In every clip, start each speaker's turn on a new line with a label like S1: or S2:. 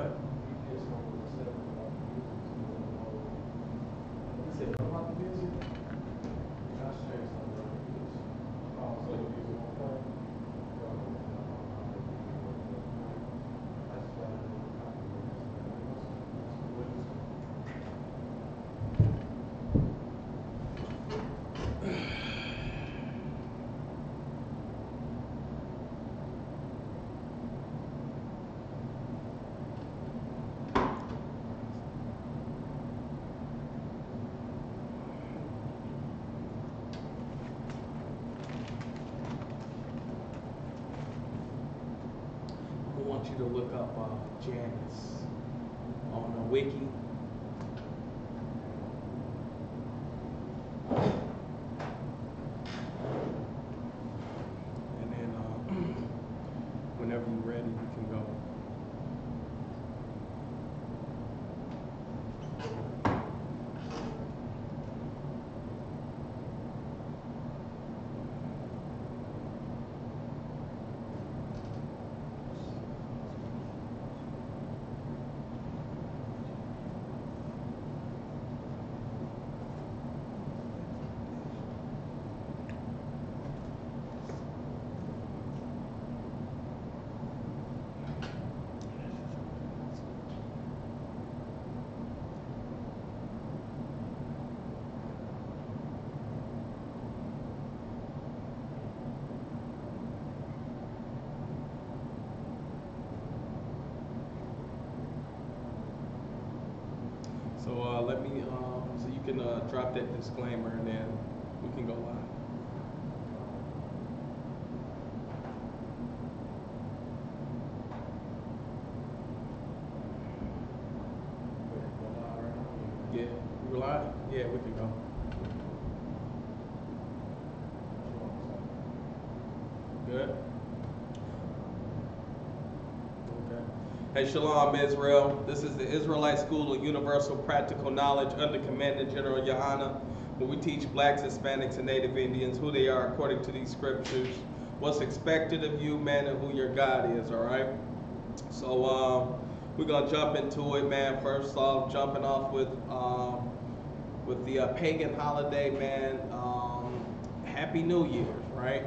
S1: what? I want you to look up Janice on the wiki. And then whenever you're ready, you can go. So let me, so you can drop that disclaimer and then we can go live. Yeah, we're live? Yeah, we can go. Good? Okay. Hey, Shalom, Israel. This is the Israelite School of Universal Practical Knowledge under Commander General Yohana, where we teach blacks, Hispanics, and Native Indians who they are according to these scriptures, what's expected of you, man, and who your God is, all right? So we're going to jump into it, man. First off, jumping off with the pagan holiday, man. Happy New Year's, right?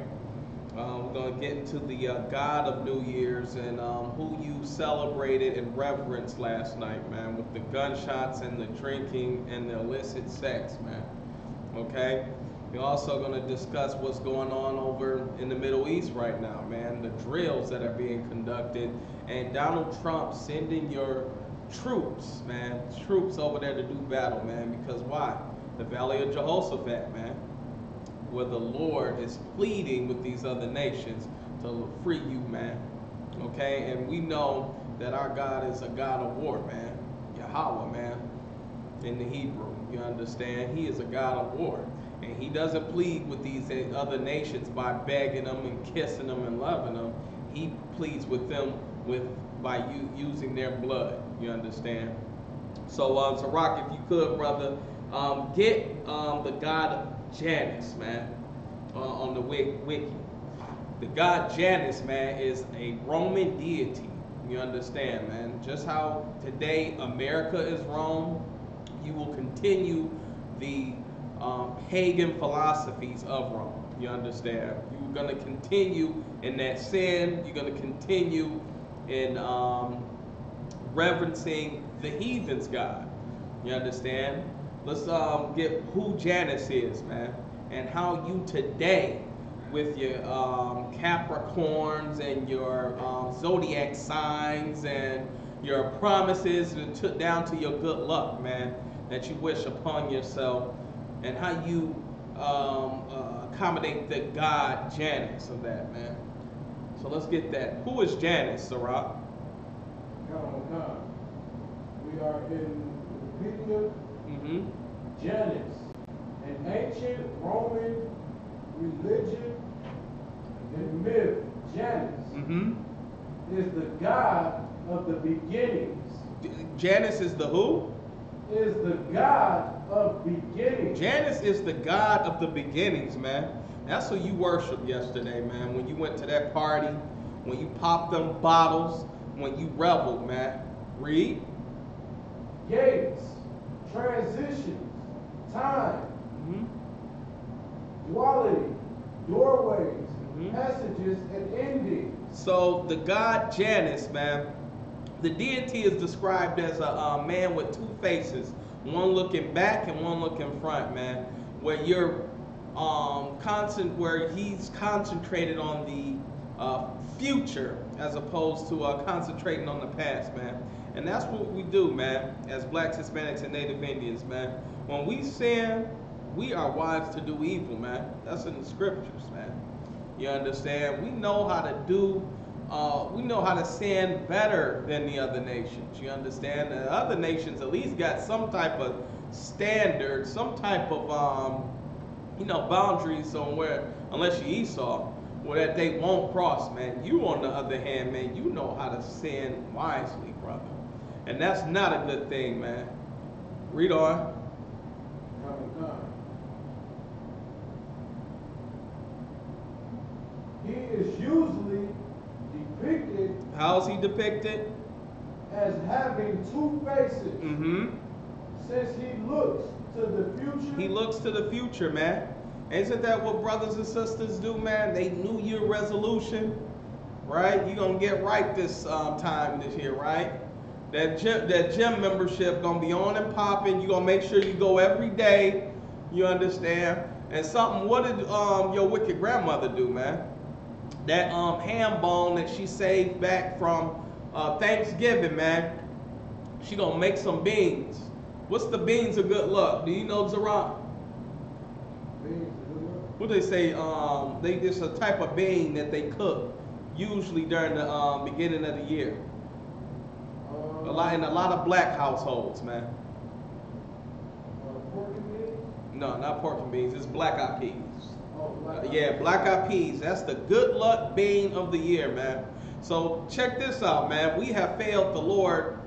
S1: We're going to get into the God of New Year's and who you celebrated and reverenced last night, man, with the gunshots and the drinking and the illicit sex, man. Okay? We're also going to discuss what's going on over in the Middle East right now, man, the drills that are being conducted, and Donald Trump sending your troops, man, troops over there to do battle, man, because why? The Valley of Jehoshaphat, man, where the Lord is pleading with these other nations to free you, man. Okay? And we know that our God is a God of war, man. Yahweh, man, in the Hebrew. You understand? He is a God of war. And he doesn't plead with these other nations by begging them and kissing them and loving them. He pleads with them by using their blood. You understand? So, Rock, if you could, brother, get the God Janus, man, on the wiki. The god Janus, man, is a Roman deity. You understand, man? Just how today America is Rome, you will continue the pagan philosophies of Rome. You understand? You're going to continue in that sin. You're going to continue in reverencing the heathens' god. You understand? Let's get who Janus is, man, and how you today, with your Capricorns and your zodiac signs and your promises down to your good luck, man, that you wish upon yourself, and how you accommodate the god Janus of that, man. So let's get that. Who is Janus, Sarah?
S2: We are in Wikipedia. Janus, an ancient Roman religion and myth. Janus is the god of the beginnings.
S1: Janus is the who?
S2: Is the god of beginnings.
S1: Janus is the god of the beginnings, man. That's who you worshiped yesterday, man. When you went to that party, when you popped them bottles, when you reveled, man. Read.
S2: Gates, transitions, time, duality, doorways, passages, and endings.
S1: So the god Janus, man, the deity is described as a man with two faces, one looking back and one looking front, man. Where you're where he's concentrated on the future as opposed to concentrating on the past, man. And that's what we do, man, as blacks, Hispanics, and Native Indians, man. When we sin, we are wise to do evil, man. That's in the scriptures, man. You understand? We know how to do, we know how to sin better than the other nations. You understand? The other nations at least got some type of standard, some type of, boundaries on where, unless you Esau, where that they won't cross, man. You, on the other hand, man, you know how to sin wisely, brother. And that's not a good thing, man. Read on.
S2: He is usually depicted.
S1: How is he depicted?
S2: As having two faces. Since he looks to the future.
S1: He looks to the future, man. Isn't that what brothers and sisters do, man? They New Year resolution, right? You're going to get right this time this year, right? That gym membership going to be on and popping. You're going to make sure you go every day. You understand? And something, what did your wicked grandmother do, man? That ham bone that she saved back from Thanksgiving, man. She going to make some beans. What's the beans of good luck? Do you know, Zara? What do they say? It's a type of bean that they cook usually during the beginning of the year. In a lot of black households, man.
S2: Pork and beans?
S1: No, not pork and beans. It's black-eyed peas.
S2: Oh,
S1: Black-eyed peas. That's the good luck bean of the year, man. So check this out, man. We have failed the Lord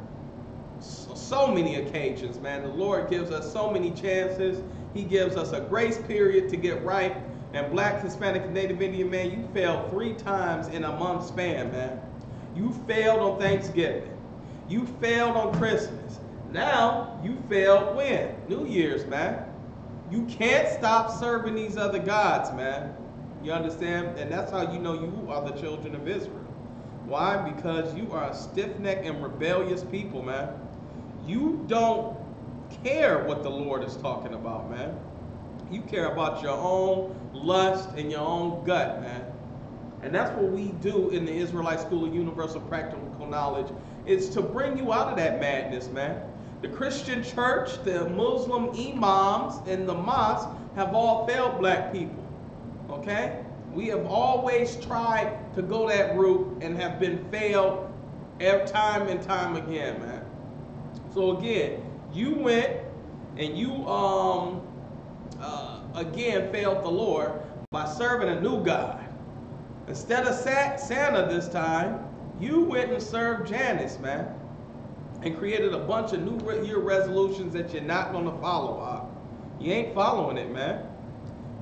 S1: so many occasions, man. The Lord gives us so many chances. He gives us a grace period to get right. And black, Hispanic, and Native Indian, man, you failed 3 times in a month span, man. You failed on Thanksgiving. You failed on Christmas. Now, you failed when? New Year's, man. You can't stop serving these other gods, man. You understand? And that's how you know you are the children of Israel. Why? Because you are a stiff-necked and rebellious people, man. You don't care what the Lord is talking about, man. You care about your own lust and your own gut, man. And that's what we do in the Israelite School of Universal Practical Knowledge, is to bring you out of that madness, man. The Christian church, the Muslim imams, and the mosque have all failed black people, okay? We have always tried to go that route and have been failed time and time again, man. So again, you went and you again failed the Lord by serving a new God. Instead of Santa this time, you went and served Janus, man, and created a bunch of New Year resolutions that you're not going to follow up. You ain't following it, man.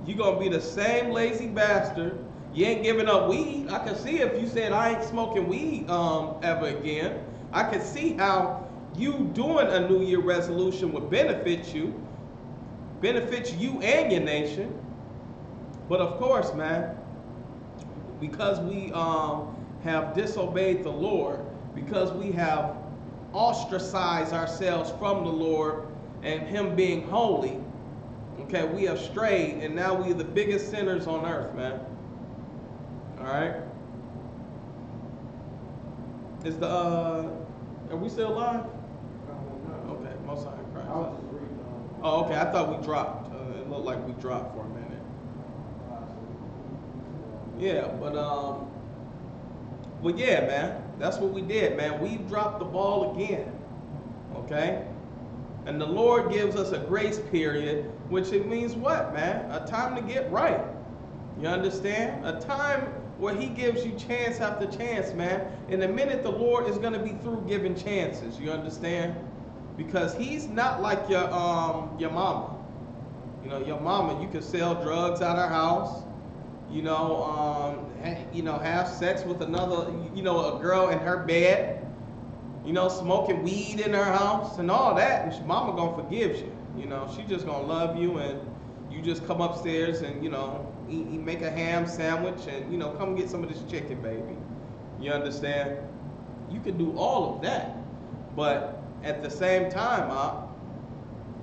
S1: You're going to be the same lazy bastard. You ain't giving up weed. I can see if you said, I ain't smoking weed ever again. I can see how you doing a New Year resolution would benefit you and your nation. But of course, man, because we have disobeyed the Lord, because we have ostracized ourselves from the Lord and Him being holy, okay, we have strayed, and now we are the biggest sinners on earth, man. All right. Is the are we still live? Okay, most high in Christ.
S2: I was just reading.
S1: Oh, okay. I thought we dropped. It looked like we dropped for a minute. Yeah, but yeah, man. That's what we did, man. We dropped the ball again. Okay? And the Lord gives us a grace period, which it means what, man? A time to get right. You understand? A time where He gives you chance after chance, man. In a minute, the Lord is going to be through giving chances. You understand? Because He's not like your mama. You know, your mama, you can sell drugs out her house. Have sex with another, a girl in her bed. you know, smoking weed in her house and all that, and mama gonna forgive you. You know, she just gonna love you, and you just come upstairs and, you know, make a ham sandwich and, you know, come get some of this chicken, baby. You understand? You can do all of that. But at the same time,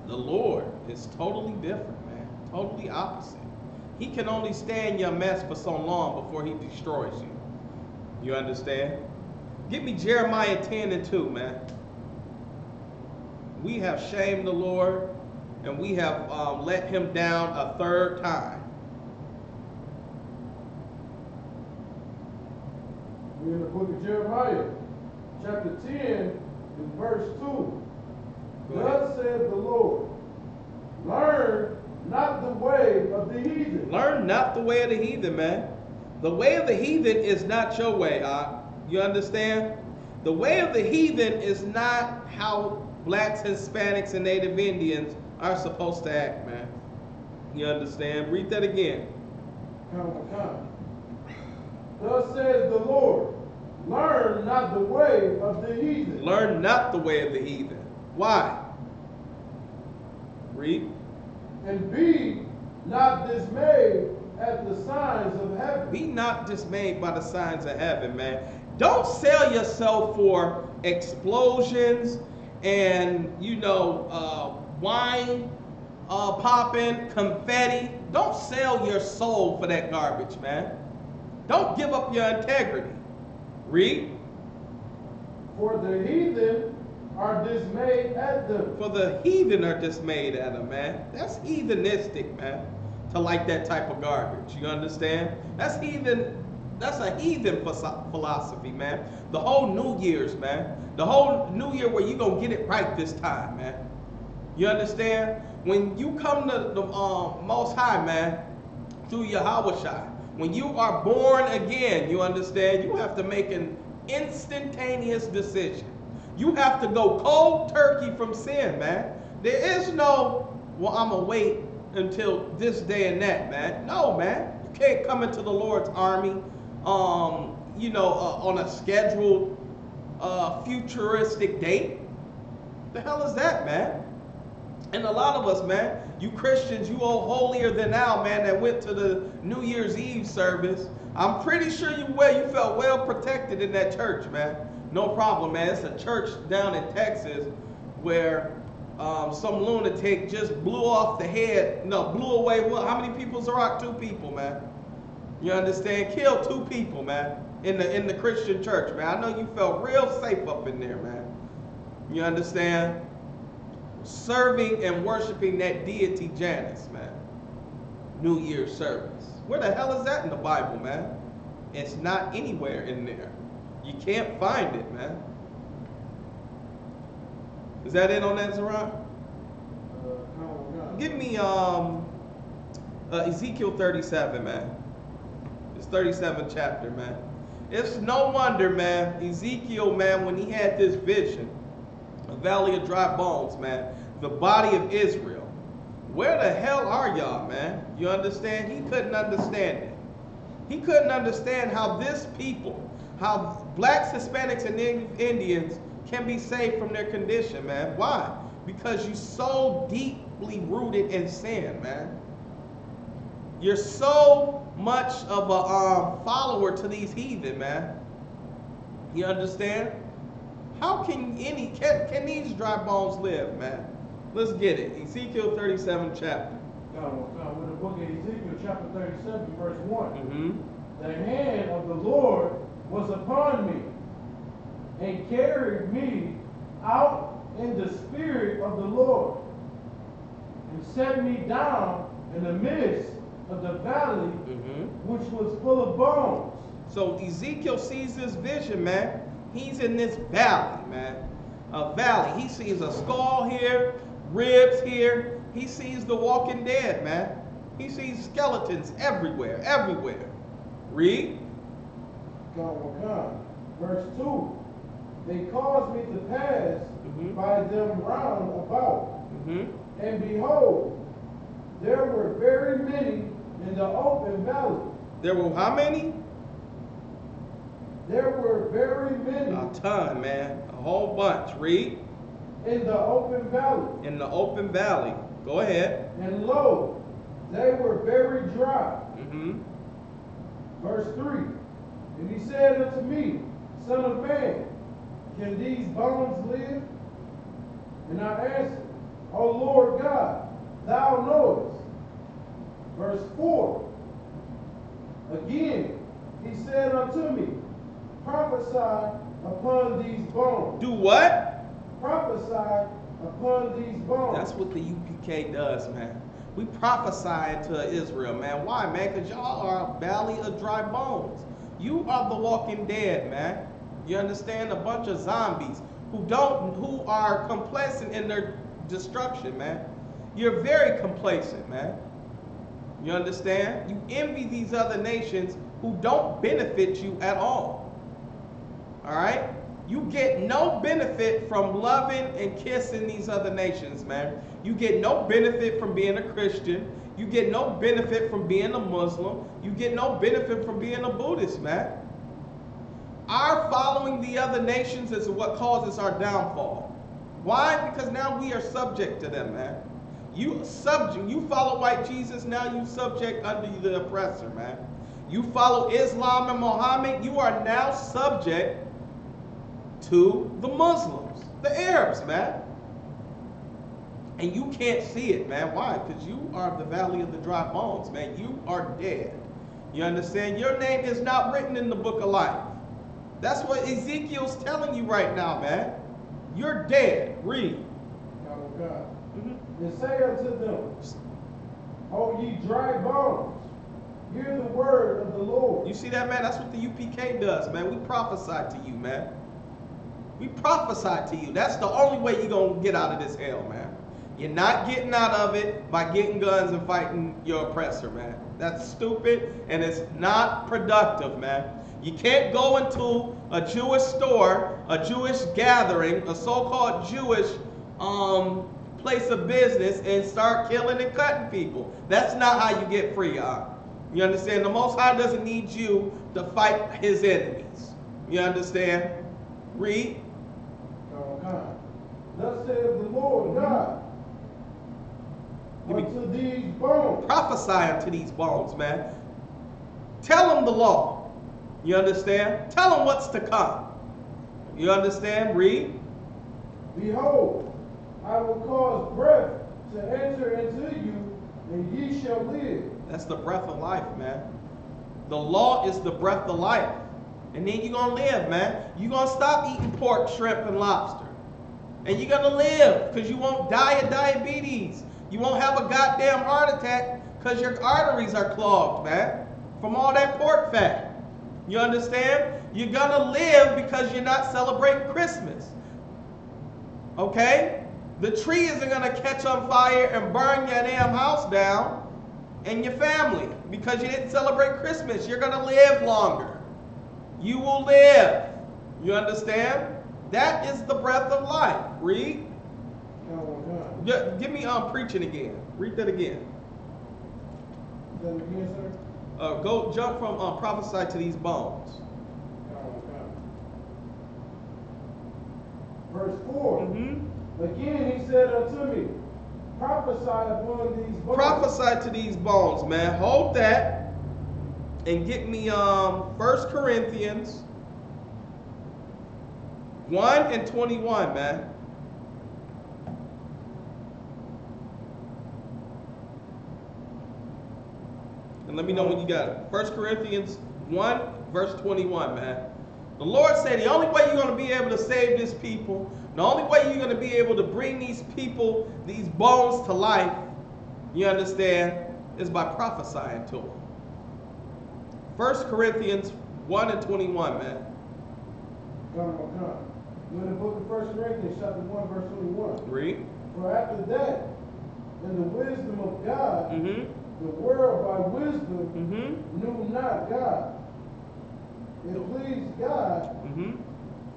S1: the Lord is totally different, man. Totally opposite. He can only stand your mess for so long before he destroys you. You understand? Give me Jeremiah 10:2, man. We have shamed the Lord, and we have let him down a third time.
S2: We're in the book of Jeremiah, chapter 10, and verse 2. Thus saith the Lord, learn not the way of the heathen.
S1: Learn not the way of the heathen, man. The way of the heathen is not your way, you understand? The way of the heathen is not how blacks, Hispanics, and Native Indians are supposed to act, man. You understand? Read that again.
S2: Come. Thus says the Lord, learn not the way of the heathen.
S1: Learn not the way of the heathen. Why? Read.
S2: And be not dismayed at the signs of heaven.
S1: Be not dismayed by the signs of heaven, man. Don't sell yourself for explosions and, you know, wine popping, confetti. Don't sell your soul for that garbage, man. Don't give up your integrity. Read.
S2: For the heathen are dismayed at them.
S1: For the heathen are dismayed at them, man. That's heathenistic, man, to like that type of garbage. You understand? That's heathen. That's a heathen philosophy, man. The whole New Year's, man. The whole New Year where you gonna get it right this time, man. You understand? When you come to the Most High, man, through Yahushua, when you are born again, you understand, you have to make an instantaneous decision. You have to go cold turkey from sin, man. There is no, well, I'm going to wait until this day and that, man. No, man. You can't come into the Lord's army, you know, on a scheduled futuristic date. The hell is that, man? And a lot of us, man, you Christians, you old holier than thou, man, that went to the New Year's Eve service. I'm pretty sure you felt well protected in that church, man. No problem, man. It's a church down in Texas where some lunatic just blew away, what, how many people, Zorock? 2 people, man. You understand? Killed 2 people, man, in the Christian church, man. I know you felt real safe up in there, man. You understand? Serving and worshiping that deity Janus, man. New Year's service. Where the hell is that in the Bible, man? It's not anywhere in there. You can't find it, man. Is that it on that, Zorock? Give me Ezekiel 37, man. It's 37th chapter, man. It's no wonder, man, Ezekiel, man, when he had this vision, a valley of dry bones, man, the body of Israel. Where the hell are y'all, man? You understand? He couldn't understand it. He couldn't understand how this people, how blacks, Hispanics, and Indians can be saved from their condition, man. Why? Because you're so deeply rooted in sin, man. You're so much of a follower to these heathen, man. You understand? How can these dry bones live, man? Let's get it. Ezekiel 37 chapter.
S2: With the book of Ezekiel, chapter 37, verse 1.
S1: Mm-hmm.
S2: The hand of the Lord was upon me, and carried me out in the spirit of the Lord, and set me down in the midst of the valley, which was full of bones.
S1: So Ezekiel sees this vision, man. He's in this valley, man. A valley. He sees a skull here, ribs here. He sees the walking dead, man. He sees skeletons everywhere. Read.
S2: Come. Verse 2. They caused me to pass by them round about. And behold, there were very many in the open valley.
S1: There were how many?
S2: there were very many
S1: A ton, man. A whole bunch. Read.
S2: in the open valley.
S1: In the open valley. Go ahead.
S2: And lo, they were very dry.
S1: Mm-hmm.
S2: Verse 3. And he said unto me, Son of man, can these bones live? And I answered, O Lord God, thou knowest. Verse 4. Again, he said unto me, prophesy upon these bones.
S1: Do what?
S2: Prophesy upon these bones.
S1: That's what the UPK does, man. We prophesy to Israel, man. Why, man? Because y'all are a valley of dry bones. You are the walking dead, man. You understand? A bunch of zombies who are complacent in their destruction, man. You're very complacent, man. You understand? You envy these other nations who don't benefit you at all. All right? You get no benefit from loving and kissing these other nations, man. You get no benefit from being a Christian. You get no benefit from being a Muslim. You get no benefit from being a Buddhist, man. Our following the other nations is what causes our downfall. Why? Because now we are subject to them, man. You follow white Jesus, now you subject under the oppressor, man. You follow Islam and Muhammad, you are now subject to the Muslims, the Arabs, man. And you can't see it, man. Why? Because you are the valley of the dry bones, man. You are dead. You understand? Your name is not written in the book of life. That's what Ezekiel's telling you right now, man. You're dead. Read.
S2: Oh God. And say unto them, O ye dry bones, hear the word of the Lord.
S1: You see that, man? That's what the UPK does, man. We prophesy to you, man. We prophesy to you. That's the only way you're going to get out of this hell, man. You're not getting out of it by getting guns and fighting your oppressor, man. That's stupid and it's not productive, man. You can't go into a Jewish store, a Jewish gathering, a so-called Jewish place of business and start killing and cutting people. That's not how you get free, y'all. You understand? The Most High doesn't need you to fight his enemies. You understand? Read.
S2: Oh God. Thus saith the Lord God. Unto these bones.
S1: Prophesy unto these bones, man. Tell them the law. You understand? Tell them what's to come. You understand? Read.
S2: Behold, I will cause breath to enter into you, and ye shall live.
S1: That's the breath of life, man. The law is the breath of life. And then you're going to live, man. You're going to stop eating pork, shrimp, and lobster. And you're going to live because you won't die of diabetes. You won't have a goddamn heart attack because your arteries are clogged, man, from all that pork fat. You understand? You're going to live because you're not celebrating Christmas. Okay? The tree isn't going to catch on fire and burn your damn house down and your family because you didn't celebrate Christmas. You're going to live longer. You will live. You understand? That is the breath of life. Read. Give me preaching again. Read that again.
S2: That again, sir?
S1: Go jump from prophesy to these bones.
S2: Verse 4. Again he said unto me, prophesy upon these bones.
S1: Prophesy to these bones, man. Hold that and get me 1 Corinthians 1 and 21, man. And let me know when you got it. 1 Corinthians 1, verse 21, man. The Lord said the only way you're going to be able to save this people, the only way you're going to be able to bring these people, these bones to life, you understand, is by prophesying to them. 1 Corinthians 1 and 21, man.
S2: We're in the book of 1 Corinthians, chapter 1, verse 21.
S1: Read.
S2: For after that, in the wisdom of God, the world by wisdom knew not God. It pleased God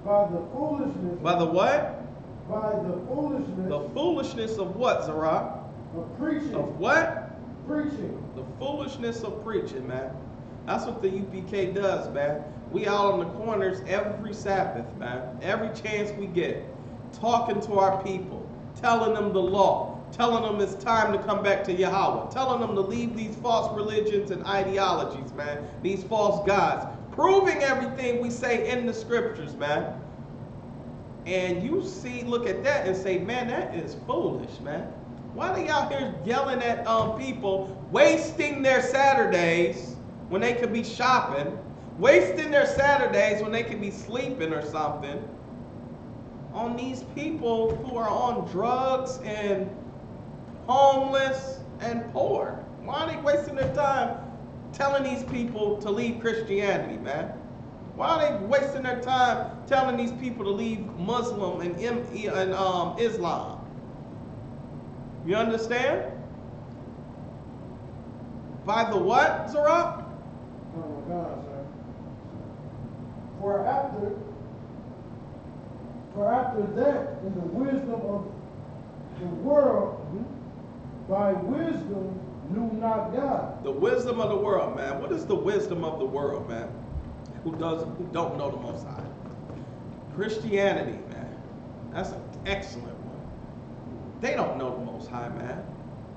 S2: by the foolishness.
S1: By the what?
S2: By the foolishness.
S1: The foolishness of what, Zara?
S2: Of preaching.
S1: Of what?
S2: Preaching.
S1: The foolishness of preaching, man. That's what the UPK does, man. We out on the corners every Sabbath, man. Every chance we get. Talking to our people. Telling them the law. Telling them it's time to come back to Yahweh. Telling them to leave these false religions and ideologies, man. These false gods. Proving everything we say in the scriptures, man. And you see, look at that and say, man, that is foolish, man. Why are they out here yelling at people, wasting their Saturdays when they could be shopping, wasting their Saturdays when they could be sleeping or something, on these people who are on drugs and homeless and poor? Why are they wasting their time telling these people to leave Christianity, man? Why are they wasting their time telling these people to leave Muslim and Islam? You understand? By the what, Zerah?
S2: Oh my God, sir. For after that, in the wisdom of the world, by wisdom knew not God.
S1: The wisdom of the world, man. What is the wisdom of the world, man? Who don't know the Most High? Christianity, man. That's an excellent one. They don't know the Most High, man.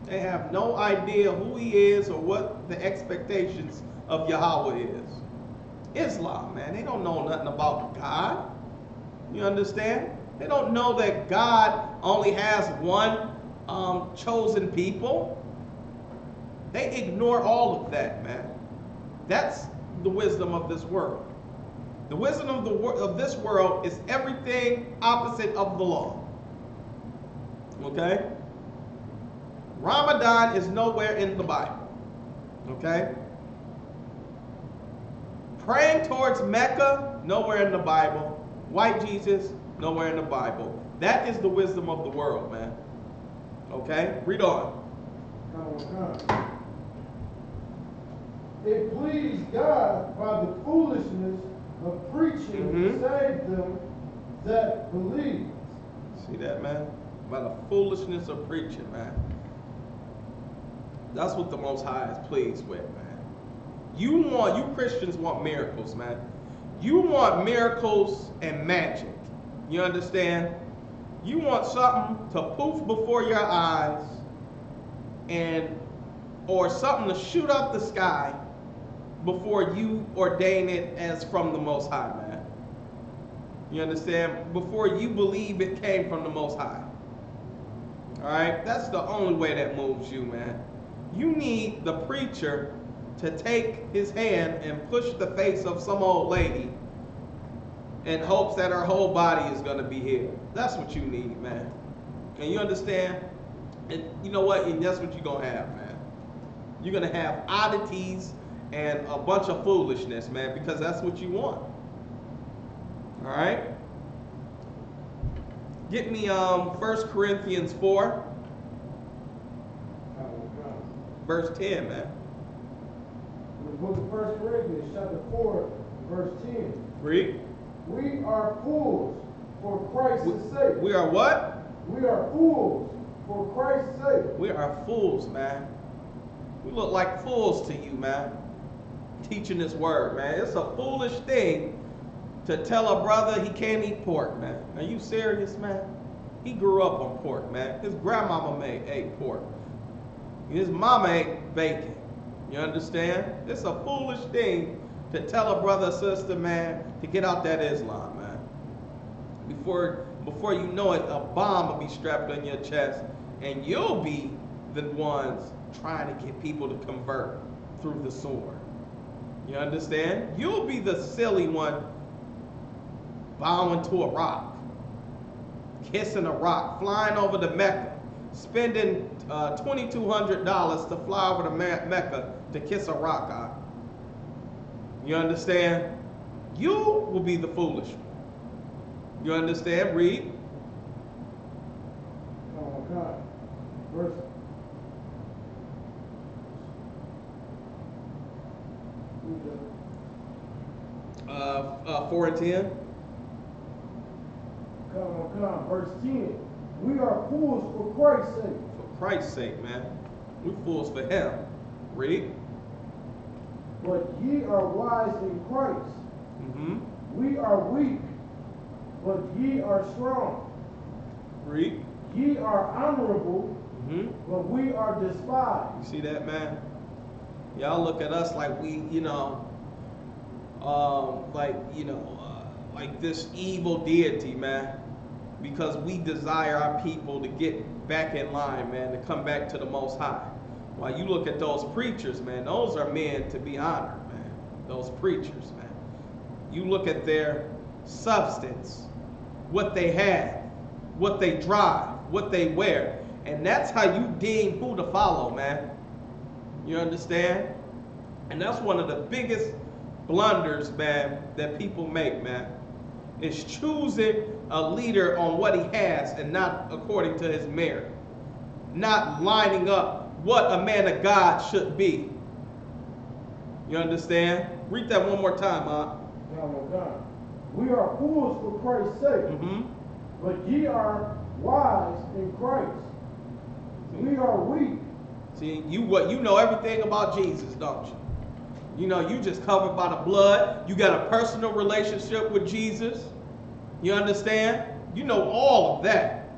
S1: They have no idea who He is or what the expectations of Yahweh is. Islam, man. They don't know nothing about God. You understand? They don't know that God only has one chosen people. They ignore all of that, man. That's the wisdom of this world. The wisdom of this world is everything opposite of the law. Okay? Ramadan is nowhere in the Bible. Okay? Praying towards Mecca, nowhere in the Bible. White Jesus, nowhere in the Bible. That is the wisdom of the world, man. Okay? Read on.
S2: It pleased God by the foolishness of preaching to save them that believe.
S1: See that, man? By the foolishness of preaching, man. That's what the Most High is pleased with, man. You Christians want miracles, man. You want miracles and magic. You understand? You want something to poof before your eyes or something to shoot up the sky before you ordain it as from the Most High, man. You understand? Before you believe it came from the Most High. All right? That's the only way that moves you, man. You need the preacher to take his hand and push the face of some old lady in hopes that her whole body is going to be healed. That's what you need, man. And you understand? And you know what? And that's what you're going to have, man. You're going to have oddities and a bunch of foolishness, man, because that's what you want. All right? Get me 1 Corinthians 4, verse 10, man.
S2: The book of 1 Corinthians, chapter 4, verse 10.
S1: Read.
S2: We are fools for Christ's sake.
S1: We are what?
S2: We are fools for Christ's sake.
S1: We are fools, man. We look like fools to you, man. Teaching this word, man. It's a foolish thing to tell a brother he can't eat pork, man. Are you serious, man? He grew up on pork, man. His grandmama ate pork. His mama ate bacon. You understand? It's a foolish thing to tell a brother or sister, man, to get out that Islam, man. Before you know it, a bomb will be strapped on your chest, and you'll be the ones trying to get people to convert through the sword. You understand? You'll be the silly one bowing to a rock, kissing a rock, flying over to Mecca, spending $2,200 to fly over to Mecca to kiss a rock out. You understand? You will be the foolish one. You understand? Read.
S2: Oh my God. Verse
S1: 4 and 10.
S2: Come on. Verse 10. We are fools for Christ's sake.
S1: For Christ's sake, man. We fools for Him. Read.
S2: But ye are wise in Christ.
S1: Mm-hmm.
S2: We are weak, but ye are strong.
S1: Read.
S2: Ye are honorable,
S1: Mm-hmm.
S2: but we are despised.
S1: You see that, man? Y'all look at us like we, like this evil deity, man. Because we desire our people to get back in line, man, to come back to the Most High. While you look at those preachers, man, those are men to be honored, man. Those preachers, man. You look at their substance, what they have, what they drive, what they wear, and that's how you deem who to follow, man. You understand? And that's one of the biggest blunders, man, that people make, man, is choosing a leader on what he has and not according to his merit. Not lining up what a man of God should be. You understand? Read that one more time, huh?
S2: God. We are fools for Christ's sake,
S1: Mm-hmm.
S2: but ye are wise in Christ. We are weak.
S1: See, you know everything about Jesus, don't you? You know, you just covered by the blood. You got a personal relationship with Jesus. You understand? You know all of that.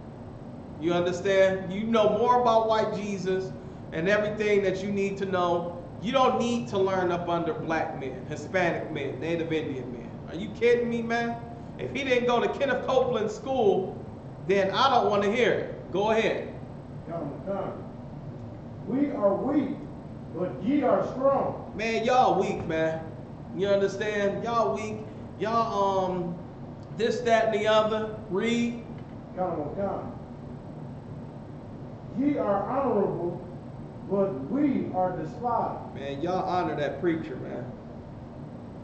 S1: You understand? You know more about white Jesus and everything that you need to know. You don't need to learn up under black men, Hispanic men, Native Indian men. Are you kidding me, man? If he didn't go to Kenneth Copeland school, then I don't want to hear it. Go ahead.
S2: God. We are weak, but ye are strong.
S1: Man, y'all weak, man. You understand? Y'all weak. Y'all, this, that, and the other. Read.
S2: God. Ye are honorable, but we are despised.
S1: Man, y'all honor that preacher, man.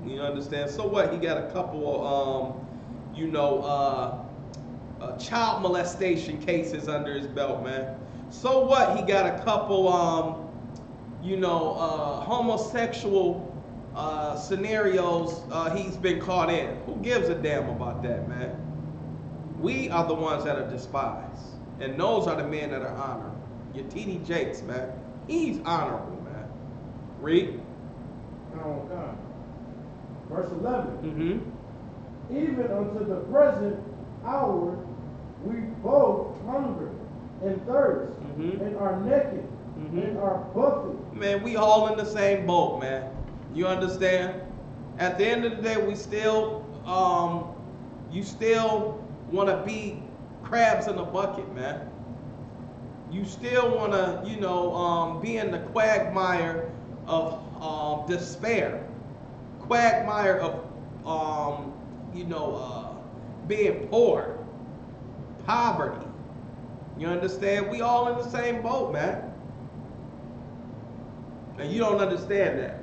S1: You understand? So what? He got a couple of, child molestation cases under his belt, man. So what? He got a couple, homosexual scenarios he's been caught in. Who gives a damn about that, man? We are the ones that are despised. And those are the men that are honored. Your T.D. Jakes, man. He's honorable, man. Read.
S2: God. Verse 11.
S1: Mm-hmm.
S2: Even unto the present hour we both hunger and thirst,
S1: Mm-hmm.
S2: and are naked,
S1: Mm-hmm.
S2: and are buffeted.
S1: Man, we all in the same boat, man. You understand? At the end of the day, we still, you still want to be crabs in a bucket, man. You still want to, be in the quagmire of despair. Quagmire of, being poor. Poverty. You understand? We all in the same boat, man. And you don't understand that.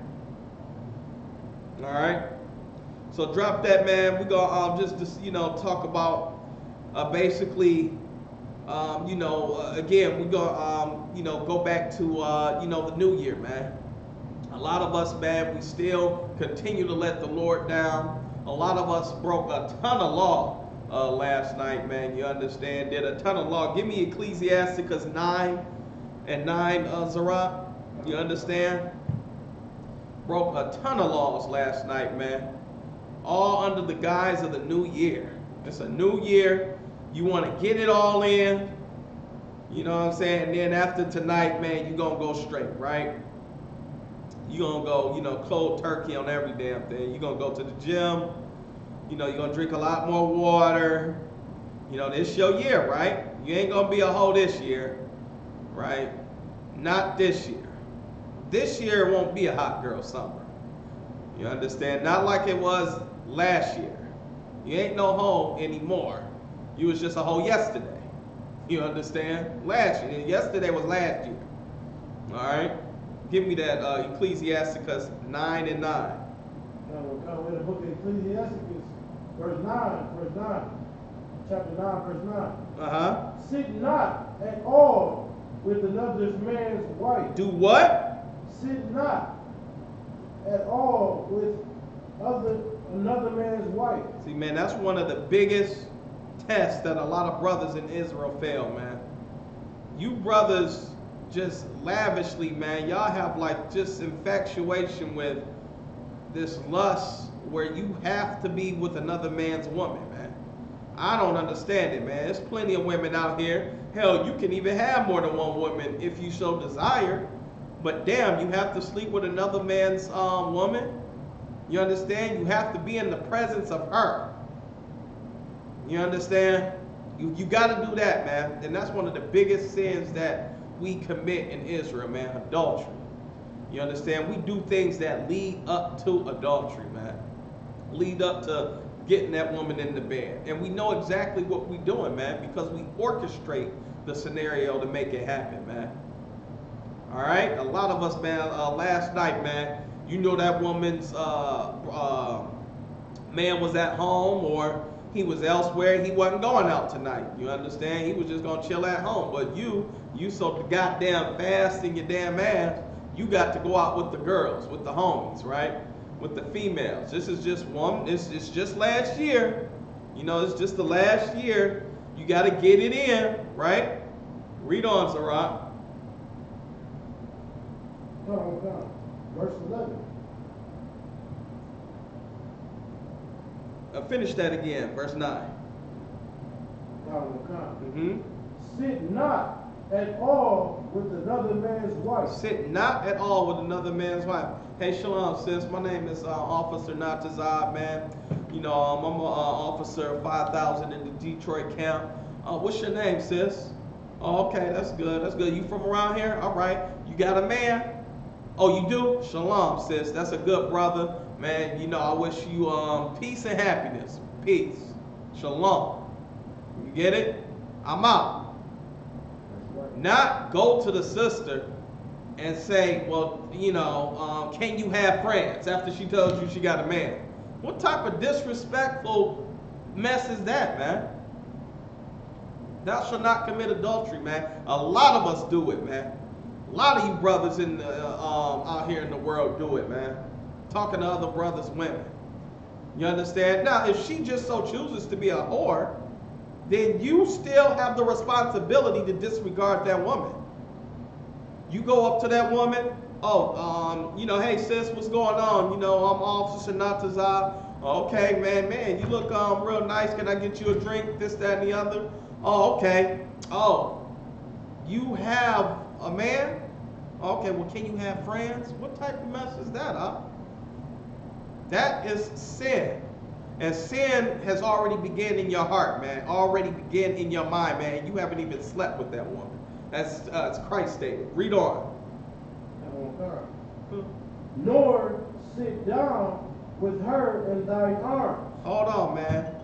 S1: All right? So drop that, man. We're going to just talk about basically, again, we're going to, go back to, the new year, man. A lot of us, man, we still continue to let the Lord down. A lot of us broke a ton of law last night, man. You understand? Did a ton of law. Give me Ecclesiasticus 9 and 9, Zara. You understand? Broke a ton of laws last night, man. All under the guise of the new year. It's a new year. You want to get it all in. You know what I'm saying? And then after tonight, man, you're going to go straight, right? You're going to go, cold turkey on every damn thing. You're going to go to the gym. You're going to drink a lot more water. This your year, right? You ain't going to be a hoe this year, right? Not this year. This year won't be a hot girl summer. You understand? Not like it was last year. You ain't no hoe anymore. You was just a hoe yesterday. You understand? Last year. Yesterday was last year. All right? Give me that Ecclesiasticus 9 and 9.
S2: We're in the book of Ecclesiasticus, verse 9. Chapter 9, verse 9.
S1: Uh-huh.
S2: Sit not at all with another man's wife.
S1: Do what?
S2: Sit not at all with another man's wife.
S1: See, man, that's one of the biggest tests that a lot of brothers in Israel fail, man. You brothers just lavishly, man, y'all have like just infatuation with this lust where you have to be with another man's woman, man. I don't understand it, man. There's plenty of women out here. Hell, you can even have more than one woman if you show desire. But damn, you have to sleep with another man's woman. You understand? You have to be in the presence of her. You understand? You got to do that, man. And that's one of the biggest sins that we commit in Israel, man. Adultery. You understand? We do things that lead up to adultery, man. Lead up to getting that woman in the bed. And we know exactly what we're doing, man, because we orchestrate the scenario to make it happen, man. All right? A lot of us, man, last night, man, you know that woman's man was at home or he was elsewhere. He wasn't going out tonight. You understand? He was just going to chill at home. But you so goddamn fast in your damn ass, you got to go out with the girls, with the homies, right? With the females. This is just one, it's just last year. You know, it's just the last year. You got to get it in, right? Read on, Sarat.
S2: Come. Verse 11.
S1: Finish that again, verse 9.
S2: Sit not at all with another man's wife.
S1: Sit not at all with another man's wife. Hey, shalom, sis. My name is Officer Natazab, man. You know, I'm an officer 5,000 in the Detroit camp. What's your name, sis? Oh, okay, that's good. That's good. You from around here? All right. You got a man? Oh, you do? Shalom, sis. That's a good brother. Man, you know, I wish you peace and happiness. Peace. Shalom. You get it? I'm out. Not go to the sister and say, well, you know, can you have friends after she tells you she got a man? What type of disrespectful mess is that, man? Thou shalt not commit adultery, man. A lot of us do it, man. A lot of you brothers in the, out here in the world do it, man. Talking to other brothers' women. You understand? Now, if she just so chooses to be a whore, then you still have the responsibility to disregard that woman. You go up to that woman, you know, hey sis, what's going on? You know, I'm Officer Natazah. Okay, man, you look real nice. Can I get you a drink? This, that, and the other. Oh, okay. Oh, you have a man? Okay, well, can you have friends? What type of mess is that, huh? That is sin. And sin has already begun in your heart, man. Already begun in your mind, man. You haven't even slept with that woman. That's Christ stated. Read on.
S2: Nor sit down with her in thine arms.
S1: Hold on, man.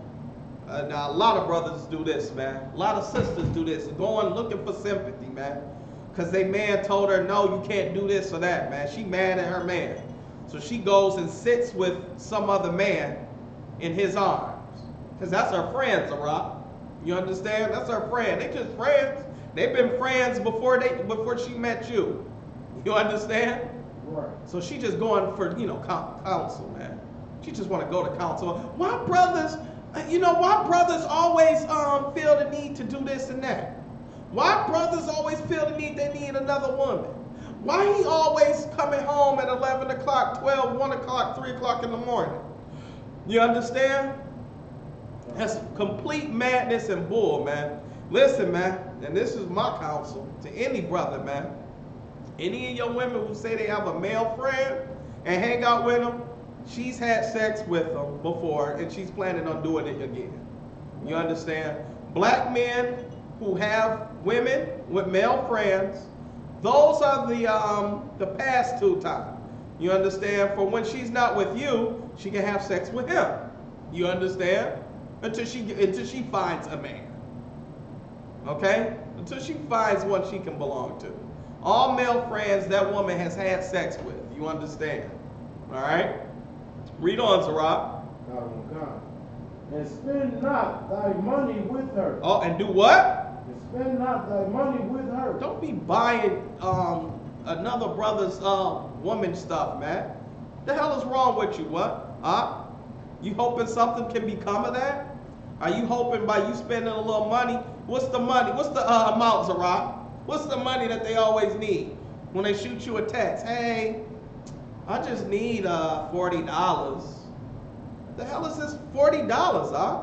S1: Now, a lot of brothers do this, man. A lot of sisters do this. Going looking for sympathy, man. Because they man told her, no, you can't do this or that, man. She mad at her man. So she goes and sits with some other man in his arms. Because that's her friend, Zarah. You understand? That's her friend. They just friends. They've been friends before she met you. You understand?
S2: Right.
S1: So she just going for, you know, counsel, man. She just want to go to counsel. Why brothers always feel the need to do this and that? Why brothers always feel the need they need another woman? Why he always coming home at 11 o'clock, 12, 1 o'clock, 3 o'clock in the morning? You understand? That's complete madness and bull, man. Listen, man, and this is my counsel to any brother, man. Any of your women who say they have a male friend and hang out with them, she's had sex with them before and she's planning on doing it again. You understand? Black men who have women with male friends, those are the past two times. You understand? For when she's not with you, she can have sex with him. You understand? Until she finds a man. Okay? Until she finds one she can belong to. All male friends that woman has had sex with. You understand? All right? Read on, Zarah.
S2: God. And spend not thy money with her.
S1: Oh, and do what?
S2: And spend not thy money with her.
S1: Don't be buying another brother's woman stuff, man. The hell is wrong with you? What? Huh? You hoping something can become of that? Are you hoping by you spending a little money? What's the money? What's the amount, Zarah? What's the money that they always need when they shoot you a text? Hey, I just need $40. the hell is this $40, huh?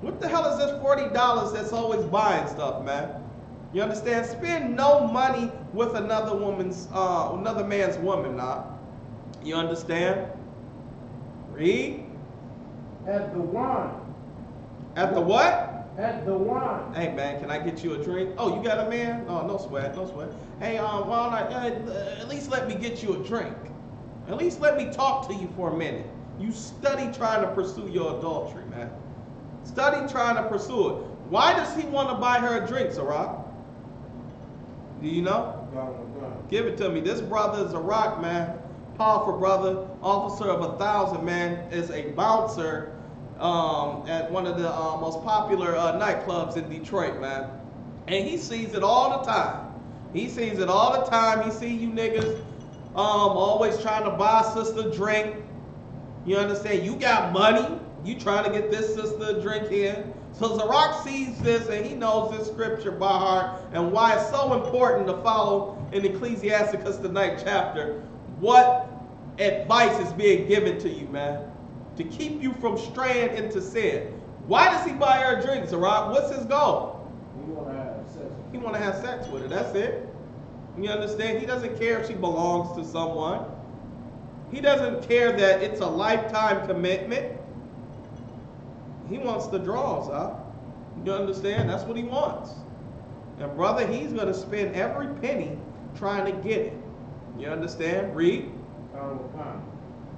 S1: What the hell is this $40 that's always buying stuff, man? You understand? Spend no money with another man's woman, nah. You understand? Read.
S2: At the wine.
S1: At the what?
S2: At the wine.
S1: Hey man, can I get you a drink? Oh, you got a man? Oh, no sweat, no sweat. Hey, at least let me get you a drink. At least let me talk to you for a minute. You study trying to pursue your adultery, man. Study trying to pursue it. Why does he want to buy her a drink, Sarak? Do you know? Give it to me. This brother is a rock, man. Powerful brother, officer of 1,000, man, is a bouncer at one of the most popular nightclubs in Detroit, man. And he sees it all the time. He sees it all the time. He see you niggas always trying to buy a sister a drink. You understand? You got money. You trying to get this sister a drink in. So Zarak sees this and he knows this scripture by heart and why it's so important to follow in Ecclesiasticus, the 9th chapter, what advice is being given to you, man, to keep you from straying into sin. Why does he buy her a drink, Zarak? What's his goal?
S2: He want to have sex.
S1: He want to have sex with her. That's it. You understand? He doesn't care if she belongs to someone. He doesn't care that it's a lifetime commitment. He wants the draws, huh? You understand? That's what he wants. And brother, he's going to spend every penny trying to get it. You understand? Read.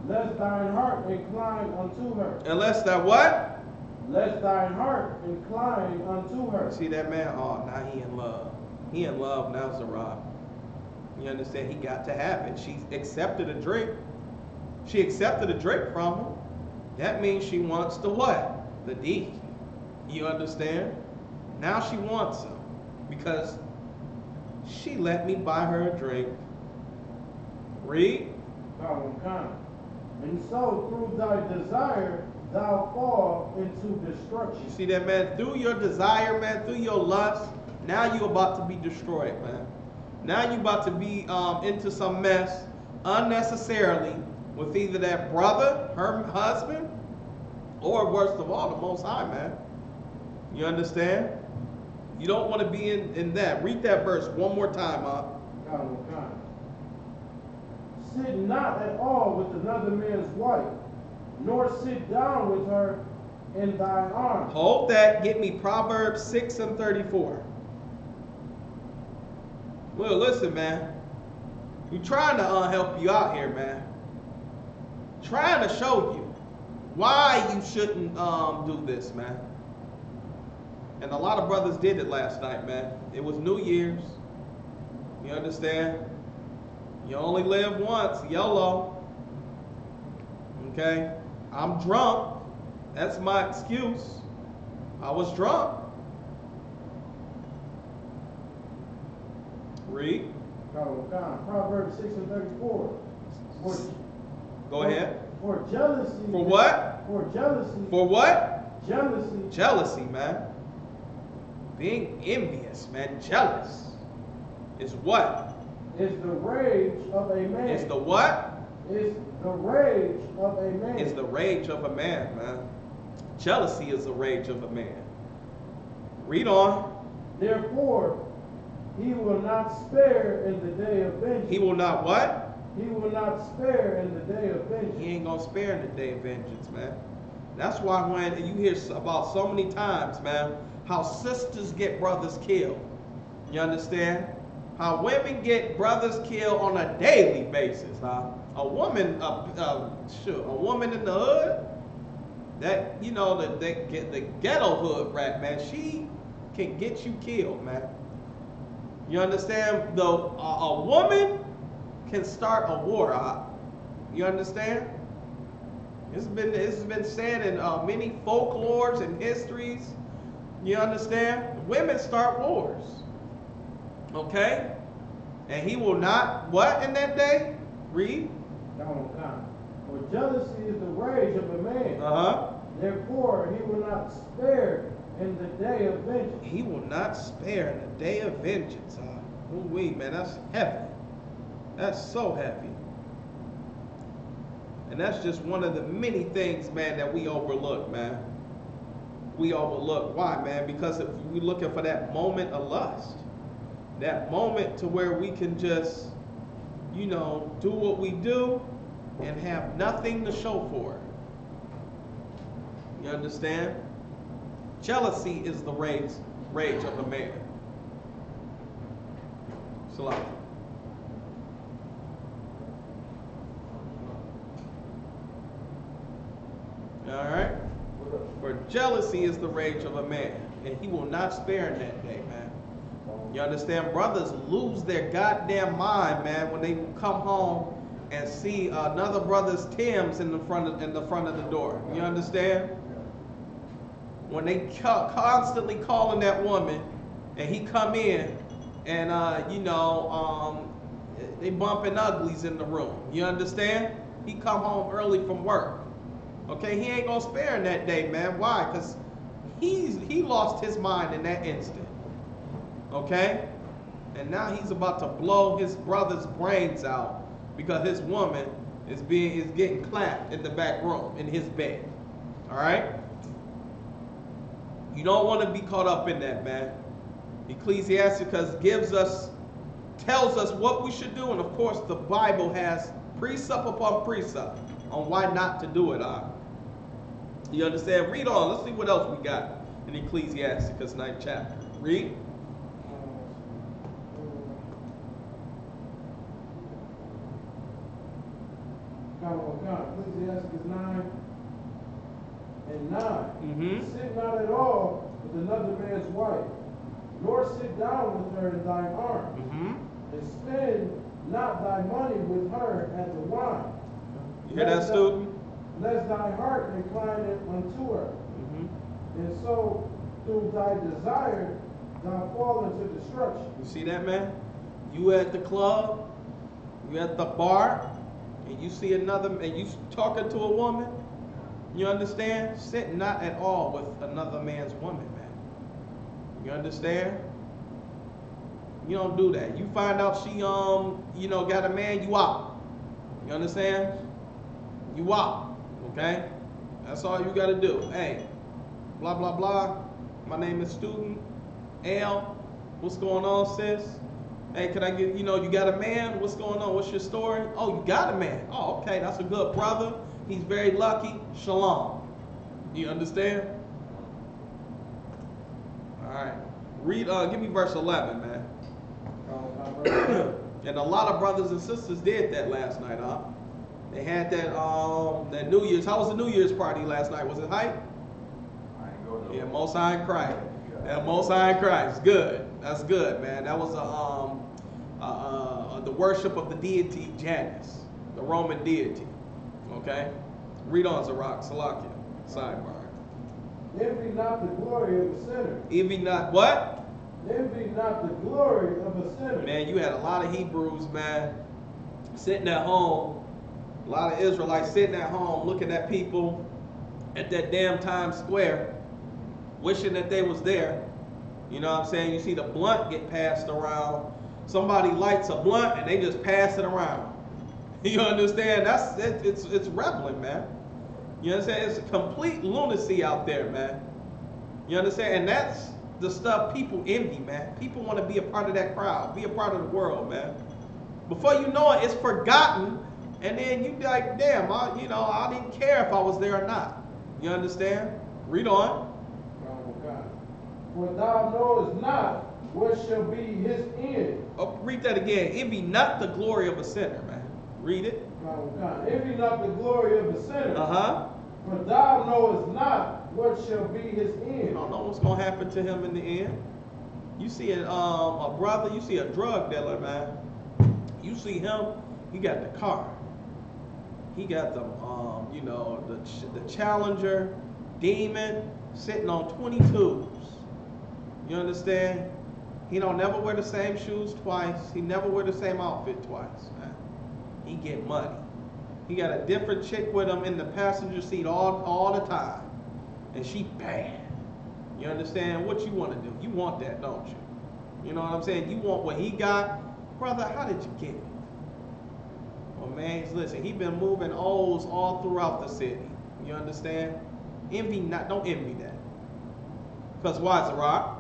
S2: Lest thine heart incline unto her.
S1: Unless that what?
S2: Lest thine heart incline unto her.
S1: See that man? Oh, now he in love. He in love now, Zarak. You understand? He got to have it. She accepted a drink. She accepted a drink from him. That means she wants the what? The D. You understand? Now she wants him because she let me buy her a drink. Read.
S2: And so through thy desire thou fall into destruction.
S1: You see that, man? Through your desire, man, through your lust, now you're about to be destroyed, man. Now you're about to be into some mess unnecessarily with either that brother, her husband, or worst of all, the Most High, man. You understand? You don't want to be in that. Read that verse one more time, huh?
S2: Sit not at all with another man's wife, nor sit down with her in thy arms.
S1: Hold that. Get me Proverbs 6:34. Well, listen, man. We're trying to help you out here, man. Trying to show you why you shouldn't do this, man. And a lot of brothers did it last night, man. It was New Year's. You understand? You only live once, YOLO. Okay? I'm drunk. That's my excuse. I was drunk. Read.
S2: Proverbs 6:34.
S1: Go ahead.
S2: For jealousy.
S1: For what?
S2: For jealousy.
S1: For what?
S2: Jealousy.
S1: Jealousy, man. Being envious, man. Jealous is what?
S2: Is the rage of a man.
S1: Is the what?
S2: Is the rage of a man.
S1: Is the rage of a man, man. Jealousy is the rage of a man. Read on.
S2: Therefore, he will not spare in the day of vengeance.
S1: He will not what?
S2: He will not spare in the day of vengeance.
S1: He ain't gonna spare in the day of vengeance, man. That's why when you hear about so many times, man, how sisters get brothers killed. You understand? How women get brothers killed on a daily basis, huh? A woman, a woman in the hood, that, you know, the ghetto hood rat, man, she can get you killed, man. You understand? Though a woman can start a war, huh? You understand? This has been said in many folklores and histories. You understand? Women start wars. Okay? And he will not, what in that day? Read.
S2: For jealousy is the rage of a man.
S1: Uh-huh.
S2: Therefore, he will not spare in the day of vengeance.
S1: He will not spare in the day of vengeance. Ooh-wee, man, that's heavy. That's so heavy. And that's just one of the many things, man, that we overlook, man. We overlook. Why, man? Because if we're looking for that moment of lust, that moment to where we can just, you know, do what we do and have nothing to show for it. You understand? Jealousy is the rage of a man. Salam. All right? For jealousy is the rage of a man, and he will not spare in that day, man. You understand? Brothers lose their goddamn mind, man, when they come home and see another brother's Tim's in the front of the door. You understand? When they constantly calling that woman, and he come in, and they bumping uglies in the room. You understand? He come home early from work. Okay, he ain't gonna spare in that day, man. Why? Because he lost his mind in that instant. Okay? And now he's about to blow his brother's brains out because his woman is getting clapped in the back room in his bed. All right? You don't want to be caught up in that, man. Ecclesiasticus tells us what we should do, and of course the Bible has precept upon precept on why not to do it. You understand? Read on. Let's see what else we got in Ecclesiasticus 9th chapter. Read.
S2: Ecclesiasticus 9:9. Sit not at all with another man's wife, nor sit down with her in thine arms, and spend not thy money with her at the wine.
S1: You hear that, student?
S2: Lest thy heart incline it unto her, and so through thy desire thou fall into destruction.
S1: You see that, man? You at the club, you at the bar, and you see another, and you talking to a woman. You understand? Sit not at all with another man's woman, man. You understand? You don't do that. You find out she got a man, you out. You understand? You out. Okay? That's all you gotta do. Hey, blah blah blah. My name is Student L. What's going on, sis? Hey, can I get, you got a man? What's going on? What's your story? Oh, you got a man. Oh, okay, that's a good brother. He's very lucky. Shalom. You understand? All right. Read. Give me verse 11, man. And a lot of brothers and sisters did that last night, huh? They had that New Year's. How was the New Year's party last night? Was it hype?
S3: I ain't going to.
S1: Yeah, Most High in Christ. Yeah, Most High in Christ. Good. That's good, man. That was the worship of the deity Janus, the Roman deity. Okay? Read on, Zarak, Salakia. Sidebar.
S2: Envy not the glory of a sinner.
S1: Envy not what?
S2: Envy not the glory of a sinner.
S1: Man, you had a lot of Hebrews, man, sitting at home. A lot of Israelites sitting at home looking at people at that damn Times Square, wishing that they was there. You know what I'm saying? You see the blunt get passed around. Somebody lights a blunt and they just pass it around. You understand? It's reveling, man. You understand? It's a complete lunacy out there, man. You understand? And that's the stuff people envy, man. People want to be a part of that crowd, be a part of the world, man. Before you know it, it's forgotten, and then you be like, damn, I didn't care if I was there or not. You understand? Read on.
S2: For thou knowest not what shall be his end.
S1: Oh, read that again. Envy not the glory of a sinner, man. Read it.
S2: Envy not the glory of a sinner. For thou knowest not what shall be his end.
S1: You don't know what's going to happen to him in the end. You see a brother, you see a drug dealer, man. You see him, he got the car. He got the Challenger, Demon, sitting on 22s. You understand? He don't never wear the same shoes twice. He never wear the same outfit twice, man. He get money. He got a different chick with him in the passenger seat all the time. And she bad. You understand? What you want to do? You want that, don't you? You know what I'm saying? You want what he got? Brother, how did you get it? Well, man, listen, he been moving O's all throughout the city. You understand? Envy not, don't envy that. Because why, Zerah?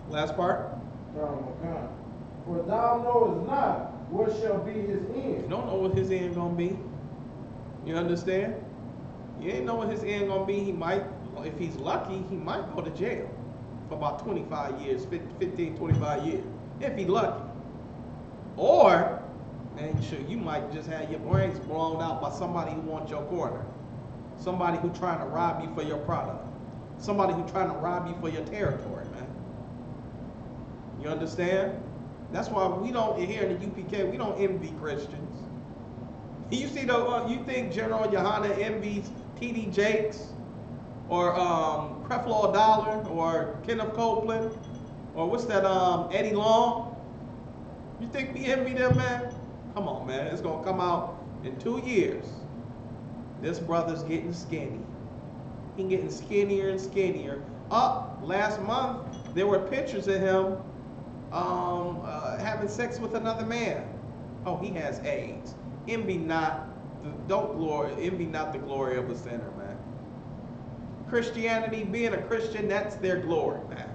S1: Last part.
S2: For thou knowest not what shall be his end.
S1: You don't know what his end gonna be. You understand? You ain't know what his end gonna be. He might, if he's lucky, he might go to jail for about 25 years, 15, 25 years, if he's lucky. Or, man, sure, you might just have your brains blown out by somebody who wants your corner. Somebody who trying to rob you for your product. Somebody who trying to rob you for your territory, man. You understand? That's why we don't, here in the UPK, we don't envy Christians. You see, you think General Yohana envies T.D. Jakes or Creflo Dollar or Kenneth Copeland or what's that, Eddie Long? You think we envy them, man? Come on, man. It's going to come out in 2 years. This brother's getting skinny. He's getting skinnier and skinnier. Last month, there were pictures of him having sex with another man. Oh, he has AIDS. Envy not the glory of a sinner, man. Christianity, being a Christian, that's their glory, man.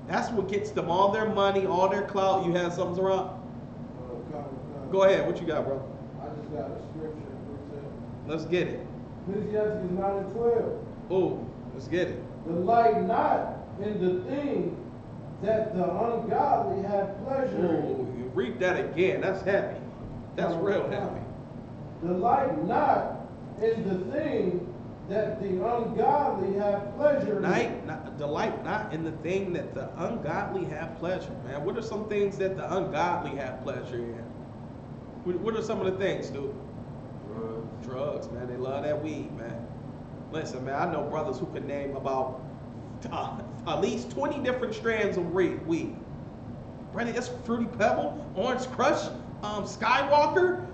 S1: That's what gets them all their money, all their clout. You have something wrong? Go ahead. What you got, bro?
S2: I just got a scripture.
S1: Let's get it.
S2: Ecclesiastes 9:12.
S1: Oh, let's get it.
S2: Delight not in the thing that the ungodly have pleasure in.
S1: Oh, you read that again. That's heavy. That's real heavy.
S2: Delight not in the thing that the ungodly have pleasure in.
S1: Delight not in the thing that the ungodly have pleasure, man. What are some things that the ungodly have pleasure in? What are some of the things, dude? Drugs, man. They love that weed, man. Listen, man, I know brothers who can name about at least 20 different strands of weed. Brother, it's Fruity Pebble, Orange Crush, Skywalker,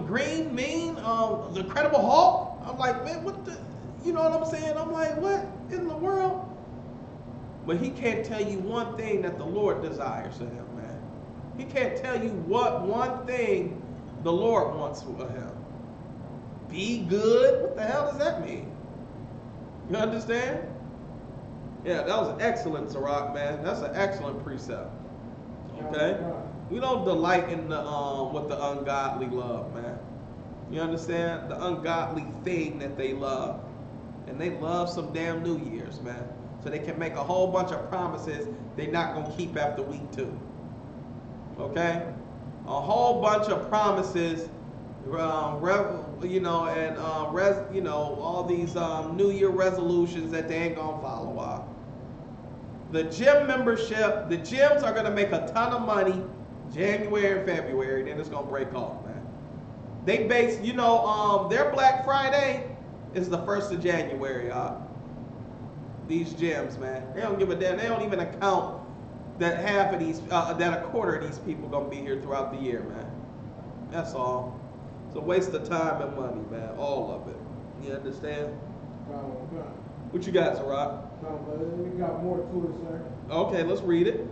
S1: Green Mean, the Incredible Hulk. I'm like, man, what the, you know what I'm saying? I'm like, what in the world? But he can't tell you one thing that the Lord desires of him, man. He can't tell you what one thing the Lord wants of him. Be good? What the hell does that mean? You understand? Yeah, that was an excellent Sirach, man. That's an excellent precept. Okay? We don't delight in the what the ungodly love, man. You understand? The ungodly thing that they love. And they love some damn New Year's, man. So they can make a whole bunch of promises they're not going to keep after week 2. Okay? A whole bunch of promises, all these New Year resolutions that they ain't going to follow up. The gym membership, the gyms are going to make a ton of money January and February, then it's going to break off, man. They base, their Black Friday is the 1st of January, these gyms, man. They don't give a damn. They don't even account that half of these, that a quarter of these people going to be here throughout the year, man. That's all. It's a waste of time and money, man. All of it. You understand? What you got, Sirach?
S2: We got more to it, sir.
S1: Okay, let's read it.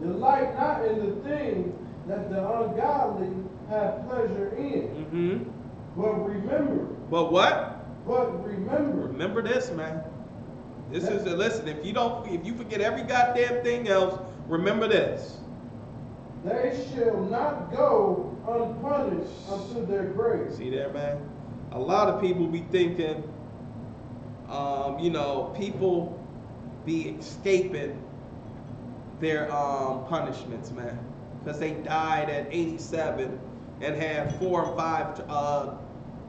S2: Delight not in the thing that the ungodly have pleasure in.
S1: Mm-hmm.
S2: But remember.
S1: But what?
S2: But remember.
S1: Remember this, man. Listen, if you forget every goddamn thing else, remember this.
S2: They shall not go unpunished unto their grave.
S1: See there, man? A lot of people be thinking, people be escaping their punishments, man. Because they died at 87 and had 4 and 5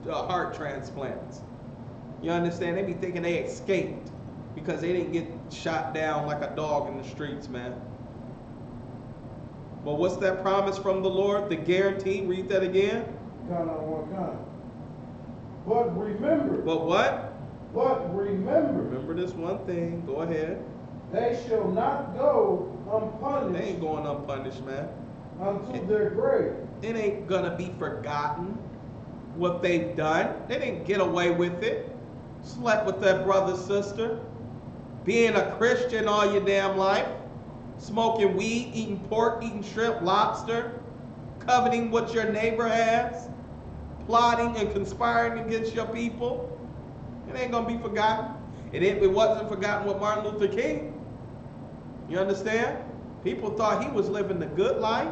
S1: heart transplants. You understand? They be thinking they escaped because they didn't get shot down like a dog in the streets, man. But what's that promise from the Lord? The guarantee? Read that again.
S2: Count on one kind. But remember.
S1: But what?
S2: But remember.
S1: Remember this one thing. Go ahead.
S2: They shall not go unpunished.
S1: They ain't going unpunished, man.
S2: Unto their grave.
S1: It ain't gonna be forgotten what they've done. They didn't get away with it. Slept with their brother, sister. Being a Christian all your damn life. Smoking weed, eating pork, eating shrimp, lobster. coveting what your neighbor has, plotting and conspiring against your people. It ain't gonna be forgotten. It wasn't forgotten with Martin Luther King. You understand? People thought he was living the good life.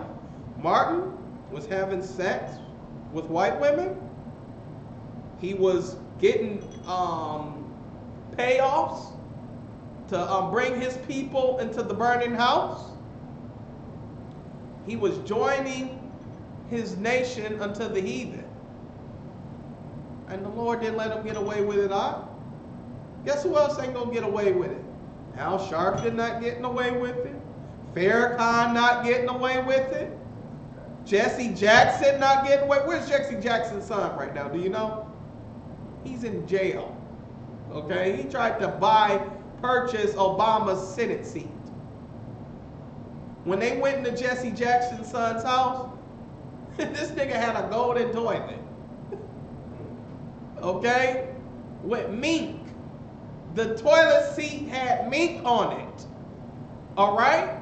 S1: Martin was having sex with white women. He was getting payoffs to bring his people into the burning house. He was joining his nation unto the heathen. And the Lord didn't let him get away with it, Guess who else ain't gonna get away with it? Al Sharpton not getting away with it. Farrakhan not getting away with it. Jesse Jackson not getting away. Where's Jesse Jackson's son right now? Do you know? He's in jail. Okay? He tried to purchase Obama's Senate seat. When they went into Jesse Jackson's son's house, this nigga had a golden toilet. Okay? With mink. The toilet seat had mink on it. All right?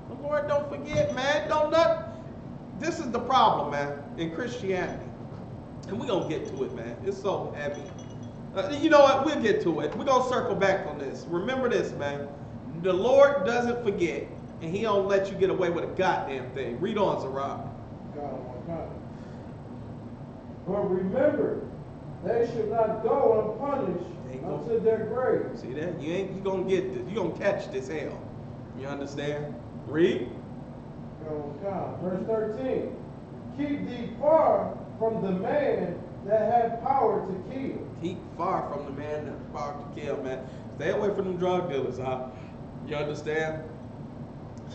S1: The Lord don't forget, man. This is the problem, man, in Christianity. And we're going to get to it, man. It's so heavy. You know what? We'll get to it. We're going to circle back on this. Remember this, man. The Lord doesn't forget, and he don't let you get away with a goddamn thing. Read on, Zerah.
S2: God. But remember, they should not go unpunished unto their grave.
S1: See that? You gonna get this. You gonna catch this hell. You understand? Read.
S2: Verse 13. Keep thee far from the man that hath power to kill.
S1: Keep far from the man that hath power to kill, man. Stay away from them drug dealers, You understand?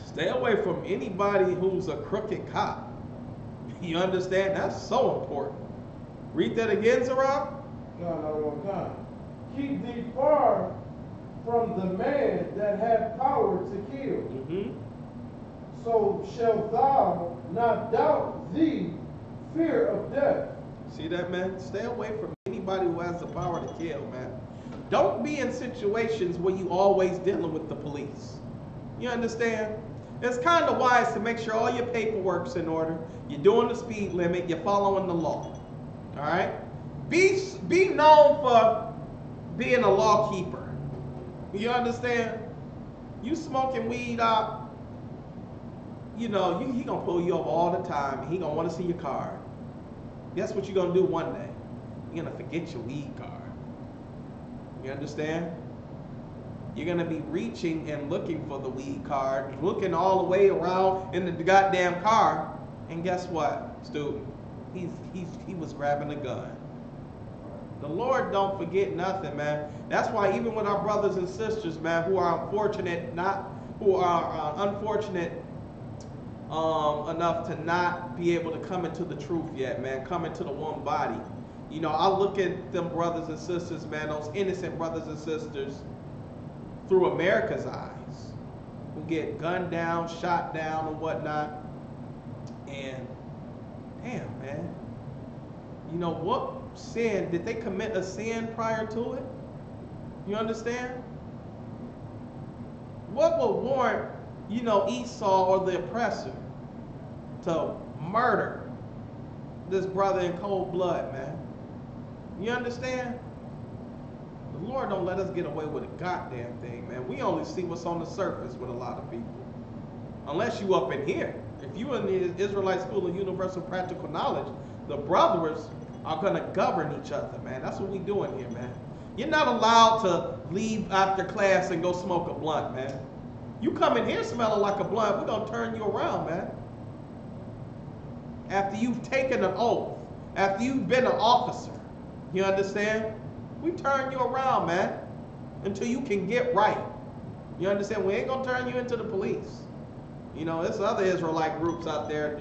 S1: Stay away from anybody who's a crooked cop. You understand? That's so important. Read that again, Zerah.
S2: No. Keep thee far from the man that hath power to kill.
S1: Mm-hmm.
S2: So shalt thou not doubt thee fear of death.
S1: See that, man? Stay away from anybody who has the power to kill, man. Don't be in situations where you always dealing with the police. You understand? It's kind of wise to make sure all your paperwork's in order. You're doing the speed limit. You're following the law. All right? Be known for being a law keeper. You understand? You smoking weed up, he gonna pull you over all the time, and he gonna want to see your card. Guess what you're gonna do one day? You're gonna forget your weed card. You understand? You're gonna be reaching and looking for the weed card, looking all the way around in the goddamn car, and guess what, student? He was grabbing a gun. The Lord don't forget nothing, man. That's why even with our brothers and sisters, man, who are unfortunate enough to not be able to come into the truth yet, man, come into the one body. I look at them brothers and sisters, man, those innocent brothers and sisters through America's eyes, who get gunned down, shot down, and whatnot. And damn, man, what sin? Did they commit a sin prior to it? You understand? What would warrant, Esau or the oppressor to murder this brother in cold blood, man? You understand? The Lord don't let us get away with a goddamn thing, man. We only see what's on the surface with a lot of people. Unless you up in here. If you in the Israelite School of Universal Practical Knowledge, the brothers are going to govern each other, man. That's what we doing here, man. You're not allowed to leave after class and go smoke a blunt, man. You come in here smelling like a blunt, we're going to turn you around, man. After you've taken an oath, after you've been an officer, you understand? We turn you around, man, until you can get right. You understand? We ain't going to turn you into the police. There's other Israelite groups out there,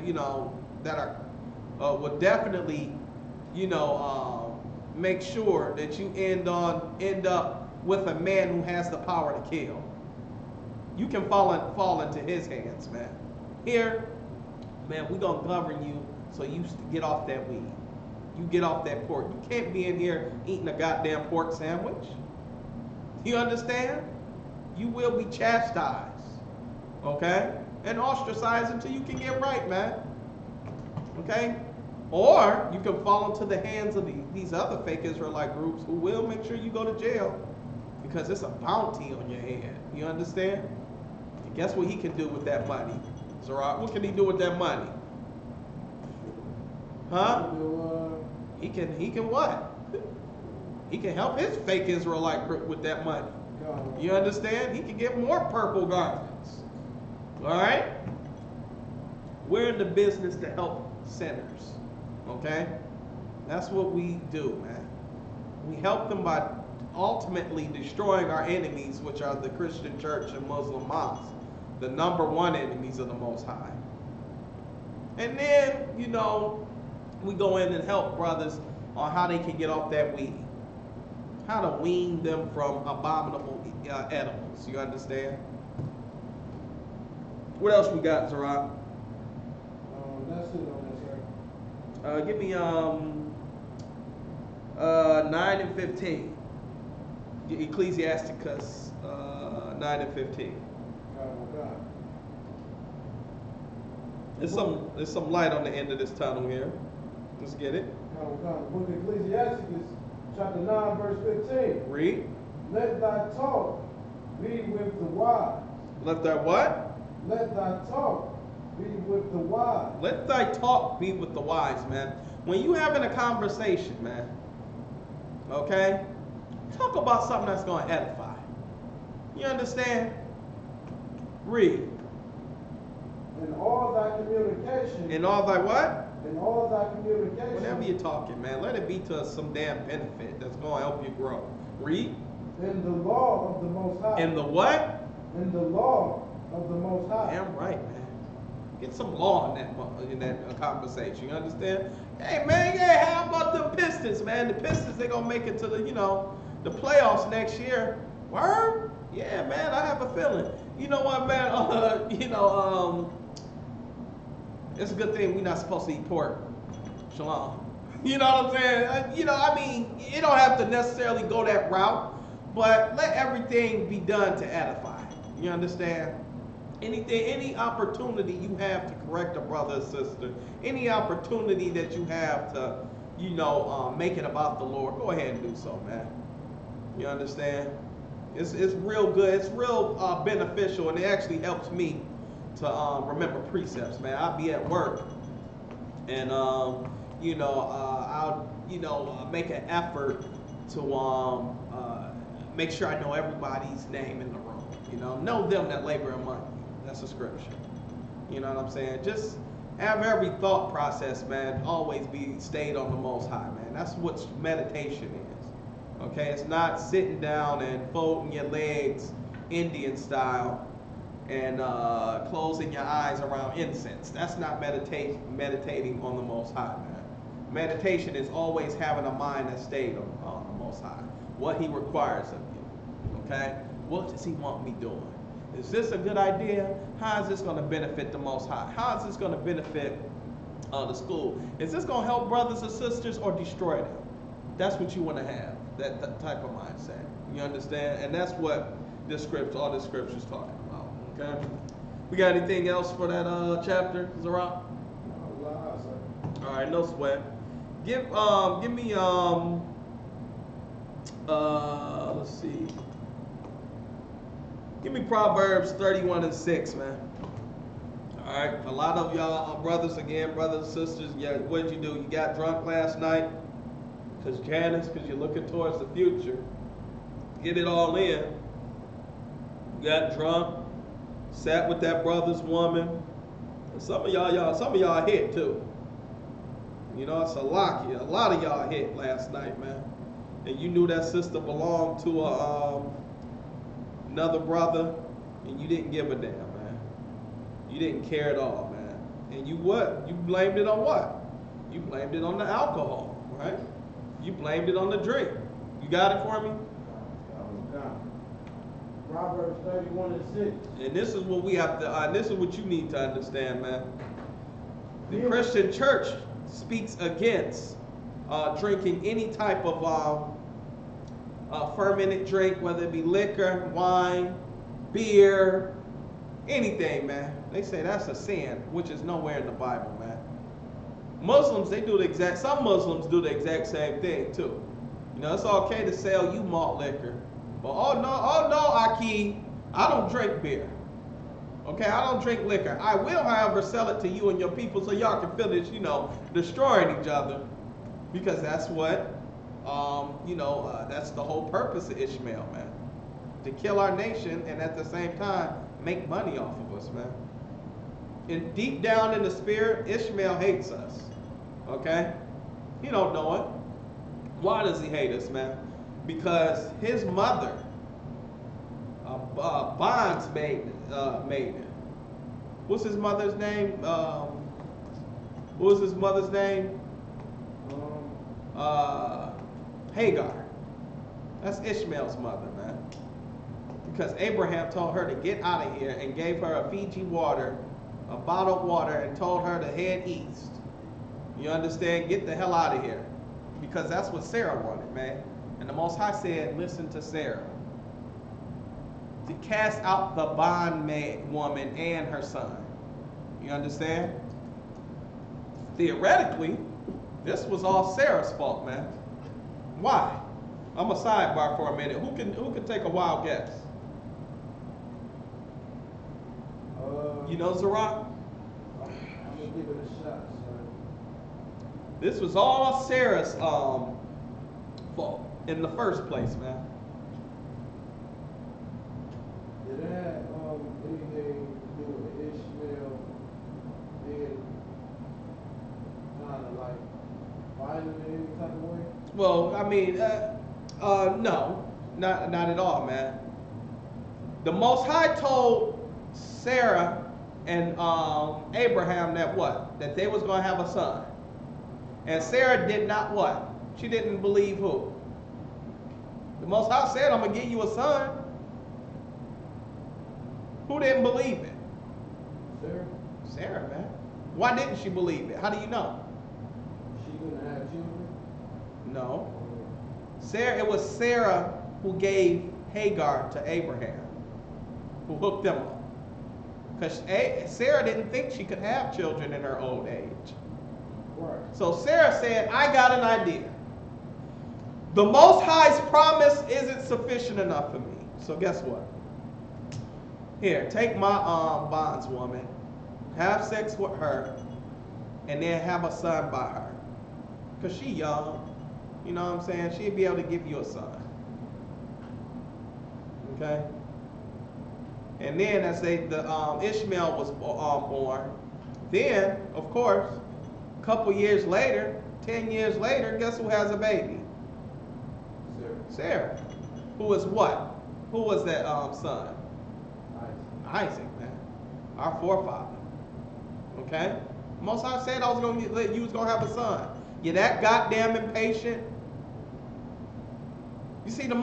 S1: that are would definitely, make sure that you end up with a man who has the power to kill. You can fall into his hands, man. Here, man, we're going to govern you so you get off that weed. You get off that pork. You can't be in here eating a goddamn pork sandwich. You understand? You will be chastised. okay? And ostracize until you can get right, man. Okay? Or you can fall into the hands of these other fake Israelite groups who will make sure you go to jail because it's a bounty on your head. You understand? And guess what he can do with that money? Zara, what can he do with that money? Huh? He can what? He can help his fake Israelite group with that money. You understand? He can get more purple garments. All right? We're in the business to help sinners. Okay? That's what we do, man. We help them by ultimately destroying our enemies, which are the Christian church and Muslim mosques, the number one enemies of the Most High. And then, you know, we go in and help brothers on how they can get off that weed. How to wean them from abominable edibles. You understand? What else we got, Zara?
S2: That's it on this, sir.
S1: Give me 9 and 15. Ecclesiasticus 9 and 15.
S2: God.
S1: There's some light on the end of this tunnel here. Let's get it.
S2: God. Book of Ecclesiasticus, chapter 9, verse 15.
S1: Read.
S2: Let thy talk be with the wise.
S1: Let thy what?
S2: Let thy talk be with the wise.
S1: Let thy talk be with the wise, man. When you having a conversation, man, okay, talk about something that's going to edify. You understand? Read.
S2: In all thy communication.
S1: In all thy what?
S2: In all thy communication.
S1: Whenever you're talking, man, let it be to some damn benefit that's going to help you grow. Read.
S2: In the law of the Most High.
S1: In the what?
S2: In the law of the Most High.
S1: Damn right, man. Get some law in that conversation. You understand? Hey, man, yeah, how about them Pistons, man? The Pistons, they gonna make it to the, the playoffs next year. Word? Yeah, man, I have a feeling. You know what, man? It's a good thing we're not supposed to eat pork. Shalom. You know what I'm saying? I mean, it don't have to necessarily go that route, but let everything be done to edify. You understand? Any opportunity you have to correct a brother or sister, any opportunity that you have to, make it about the Lord, go ahead and do so, man. You understand? It's real good. It's real beneficial, and it actually helps me to remember precepts, man. I'll be at work, and I'll make an effort to make sure I know everybody's name in the room. Know them that labor among you. That's a scripture. You know what I'm saying? Just have every thought process, man, always be stayed on the Most High, man. That's what meditation is. Okay? It's not sitting down and folding your legs Indian style and closing your eyes around incense. That's not meditating on the Most High, man. Meditation is always having a mind that stayed on the Most High. What He requires of you. Okay? What does He want me doing? Is this a good idea? How is this going to benefit the Most High? How is this going to benefit the school? Is this going to help brothers and sisters or destroy them? That's what you want to have, that type of mindset. You understand? And that's what all this scripture is talking about. Okay? We got anything else for that chapter, Zara? All right, no sweat. Give me let's see. Give me Proverbs 31 and 6, man. All right, a lot of y'all brothers and sisters, yeah, what did you do? You got drunk last night? Because you're looking towards the future. Get it all in. You got drunk, sat with that brother's woman. And some of y'all hit too. It's a lot of y'all hit last night, man. And you knew that sister belonged to another brother, and you didn't give a damn, man. You didn't care at all, man. And you blamed it on what? You blamed it on the alcohol, right? You blamed it on the drink. You got it for me?
S2: Proverbs 31 and 6.
S1: And this is what we have to, this is what you need to understand, man. The Christian church speaks against drinking any type of fermented drink, whether it be liquor, wine, beer, anything, man, they say that's a sin, which is nowhere in the Bible, man. Muslims, some Muslims do the exact same thing too. You know, it's okay to sell you malt liquor, but oh no, Aki, I don't drink beer. Okay, I don't drink liquor. I will, however, sell it to you and your people so y'all can finish, you know, destroying each other, because that's what, that's the whole purpose of Ishmael, man, to kill our nation and at the same time make money off of us, man. And deep down in the spirit, Ishmael hates us. Okay? He don't know it. Why does he hate us, man? Because his mother, Bond's maiden. What's his mother's name? What was his mother's name? Hagar. That's Ishmael's mother, man. Because Abraham told her to get out of here and gave her a Fiji water, a bottled water, and told her to head east. You understand? Get the hell out of here. Because that's what Sarah wanted, man. And the Most High said, listen to Sarah. To cast out the bondmaid woman and her son. You understand? Theoretically, this was all Sarah's fault, man. Why? I'm a sidebar for a minute. Who can take a wild guess? You know, Zerah?
S2: I'm gonna give it a shot, sir.
S1: This was all Sarah's fault in the first place, man.
S2: Did it have anything to do with Ishmael being kind of like violent in any type of way?
S1: Well, I mean, no, not at all, man. The Most High told Sarah and Abraham that what? That they was going to have a son. And Sarah did not what? She didn't believe who? The Most High said, I'm going to give you a son. Who didn't believe it?
S2: Sarah?
S1: Sarah, man. Why didn't she believe it? How do you know?
S2: She couldn't have children?
S1: No. It was Sarah who gave Hagar to Abraham, who hooked them up. Because Sarah didn't think she could have children in her old age.
S2: Right.
S1: So Sarah said, I got an idea. The Most High's promise isn't sufficient enough for me. So guess what? Here, take my bondswoman, have sex with her, and then have a son by her. Because she young. You know what I'm saying? She'd be able to give you a son. Okay? And then as Ishmael was born, then, of course, a couple years later, 10 years later, guess who has a baby? Sarah. Who was what? Who was that son? Isaac, man. Our forefather. Okay? Most High said you was gonna have a son. You that goddamn impatient. You see how the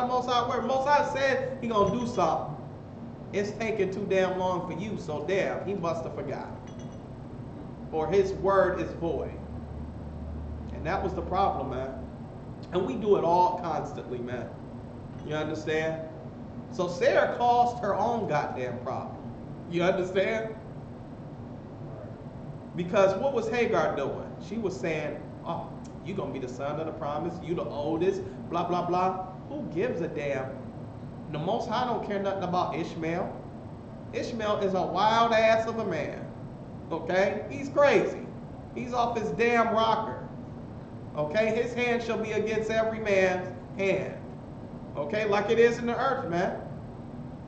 S1: Most High works? Most High said he gonna do something. It's taking too damn long for you, so damn, he must have forgot. Or his word is void. And that was the problem, man. And we do it all constantly, man. You understand? So Sarah caused her own goddamn problem. You understand? Because what was Hagar doing? She was saying, oh, you're going to be the son of the promise. You the oldest, blah, blah, blah. Who gives a damn? The Most High don't care nothing about Ishmael. Ishmael is a wild ass of a man. Okay? He's crazy. He's off his damn rocker. Okay? His hand shall be against every man's hand. Okay? Like it is in the earth, man.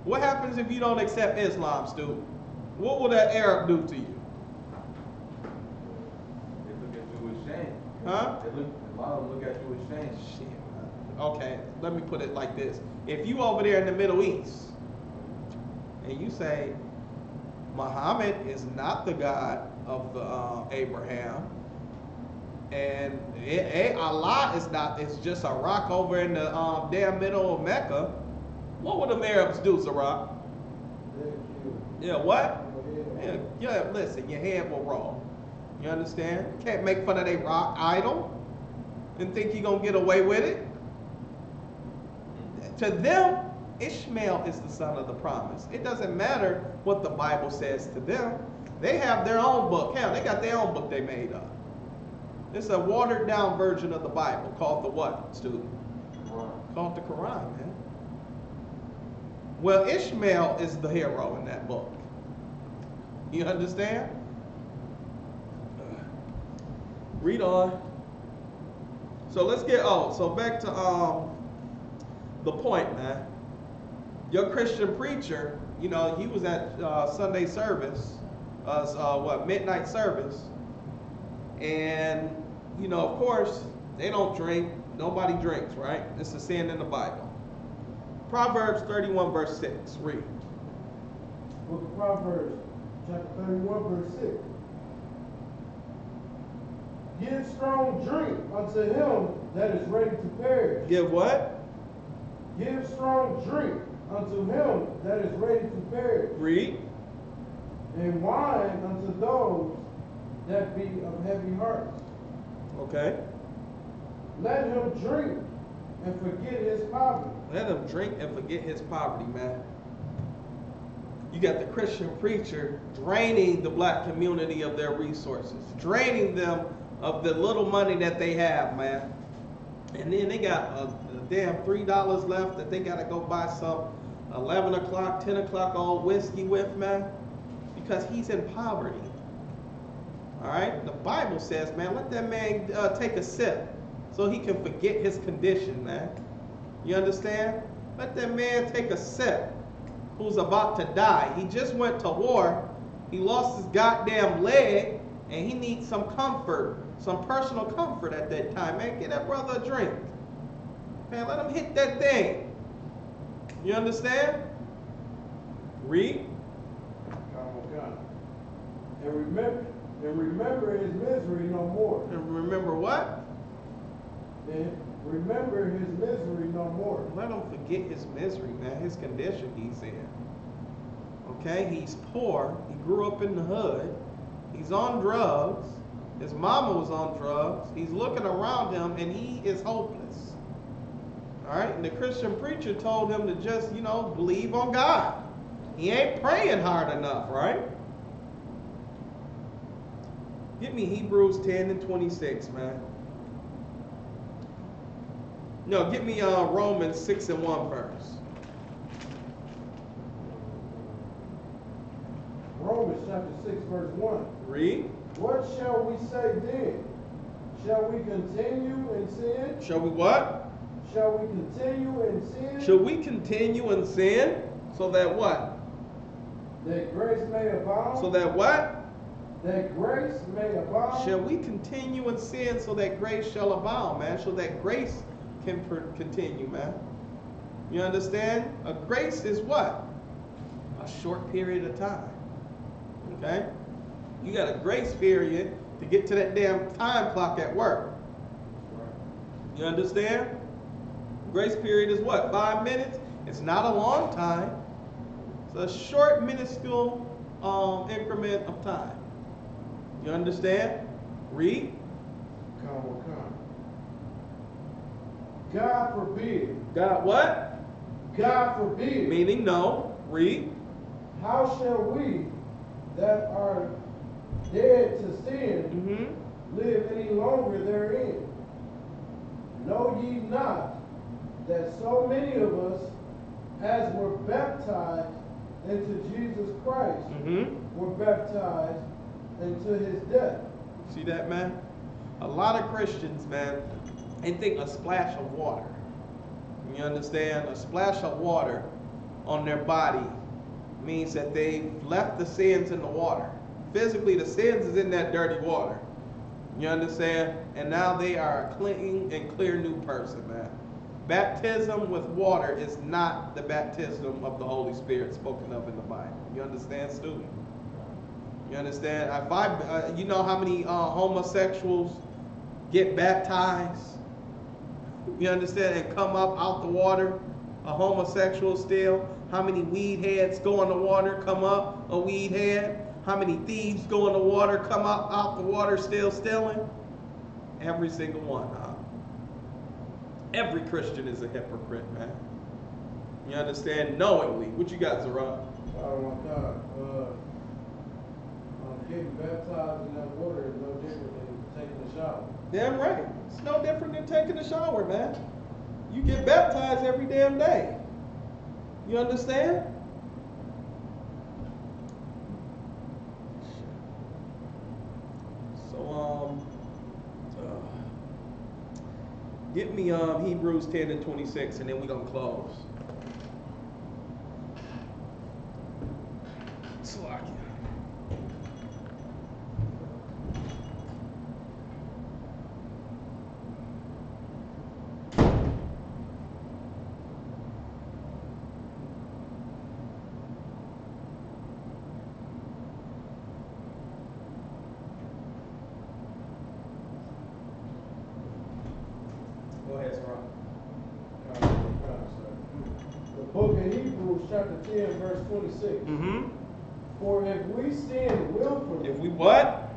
S1: What happens if you don't accept Islam, Stu? What will that Arab do to you?
S3: They look at you with shame.
S1: Huh?
S3: A lot of them look at you with shame.
S1: Shit, man. Okay, let me put it like this. If you over there in the Middle East, and you say, Muhammad is not the God of Abraham, and Allah is not, it's just a rock over in the damn middle of Mecca, what would the Arabs do, Zara? Yeah, what? Yeah, listen, your head will roll. You understand? You can't make fun of their rock idol and think you're going to get away with it. To them, Ishmael is the son of the promise. It doesn't matter what the Bible says to them. They have their own book. Hell, they got their own book they made up. It's a watered down version of the Bible called the what, student?
S3: Quran.
S1: Called the Quran, man. Well, Ishmael is the hero in that book. You understand? Read on. So let's get so back to the point, man. Your Christian preacher, you know, he was at Sunday service, midnight service, and you know, of course, they don't drink. Nobody drinks, right? It's a sin in the Bible. Proverbs 31 verse 6. Read.
S2: Book of Proverbs, chapter 31, verse 6. Give strong drink unto him that is ready to perish.
S1: Give what?
S2: Give strong drink unto him that is ready to perish.
S1: Read.
S2: And wine unto those that be of heavy hearts.
S1: Okay.
S2: Let him drink and forget his poverty.
S1: Let him drink and forget his poverty, man. You got the Christian preacher draining the black community of their resources, draining them of the little money that they have, man. And then they got a damn $3 left that they got to go buy some 11 o'clock, 10 o'clock old whiskey with, man, because he's in poverty. All right? The Bible says, man, let that man take a sip so he can forget his condition, man. You understand? Let that man take a sip who's about to die. He just went to war. He lost his goddamn leg, and he needs some comfort, some personal comfort at that time. Man, get that brother a drink. Man, let him hit that thing. You understand? Read.
S2: And remember his misery no more.
S1: And remember what?
S2: And remember his misery no more.
S1: Let him forget his misery, man, his condition he's in. Okay, he's poor. He grew up in the hood. He's on drugs. His mama was on drugs. He's looking around him, and he is hopeless. All right, and the Christian preacher told him to just, you know, believe on God. He ain't praying hard enough, right? Give me Hebrews 10 and 26, man. No, give me Romans 6 and 1 first.
S2: Romans chapter 6, verse 1.
S1: Read.
S2: What shall we say then? Shall we continue in sin?
S1: Shall we what?
S2: Shall we continue in sin?
S1: Shall we continue in sin so that what?
S2: That grace may abound?
S1: So that what?
S2: That grace may abound?
S1: Shall we continue in sin so that grace shall abound, man? So that grace can continue, man. You understand? A grace is what? A short period of time. Okay? You got a grace period to get to that damn time clock at work. You understand? Grace period is what? 5 minutes? It's not a long time. It's a short, minuscule increment of time. You understand? Read.
S2: Come. God forbid.
S1: God what?
S2: God forbid.
S1: Meaning no. Read.
S2: How shall we that are dead to sin live any longer therein? Know ye not that so many of us as were baptized into Jesus Christ were baptized into his death?
S1: See that, man? A lot of Christians, man, they think a splash of water. You understand? A splash of water on their body means that they've left the sins in the water. Physically, the sins is in that dirty water. You understand? And now they are a clean and clear new person, man. Baptism with water is not the baptism of the Holy Spirit spoken of in the Bible. You understand, student? You understand? If you know how many homosexuals get baptized? You understand? And come up out the water, a homosexual still. How many weed heads go in the water, come up a weed head? How many thieves go in the water, come up out the water still stealing? Every single one, huh? Every Christian is a hypocrite, man. You understand? Knowingly. What you got, Zara?
S2: Oh my God. Getting baptized in that water is no different than taking a shower.
S1: Damn right. It's no different than taking a shower, man. You get baptized every damn day. You understand? So, get me Hebrews 10 and 26, and then we're gonna close. Slack. Go ahead, Sarah.
S2: The book of Hebrews, chapter 10, verse 26.
S1: Mm-hmm.
S2: For if we sin willfully,
S1: If we what?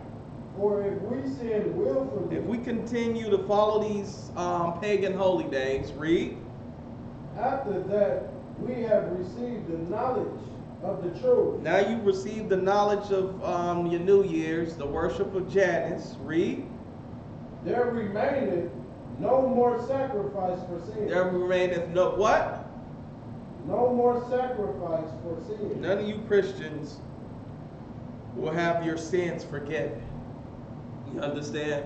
S2: for if we sin willfully,
S1: If we continue to follow these pagan holy days, read.
S2: after that we have received the knowledge of the truth,
S1: Now you receive the knowledge of your New Year's, the worship of Janus. Read.
S2: there remaineth no more sacrifice for sin.
S1: There remaineth no what?
S2: No more sacrifice for sin.
S1: None of you Christians will have your sins forgiven. You understand?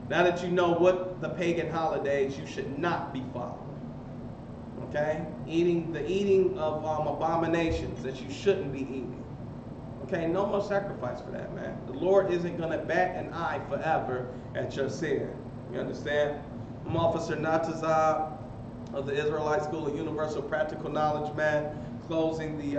S1: Now that you know what the pagan holidays you should not be following. Okay? Eating of abominations that you shouldn't be eating. Okay? No more sacrifice for that, man. The Lord isn't going to bat an eye forever at your sin. You understand? I'm Officer Natazab of the Israelite School of Universal Practical Knowledge, man. Closing the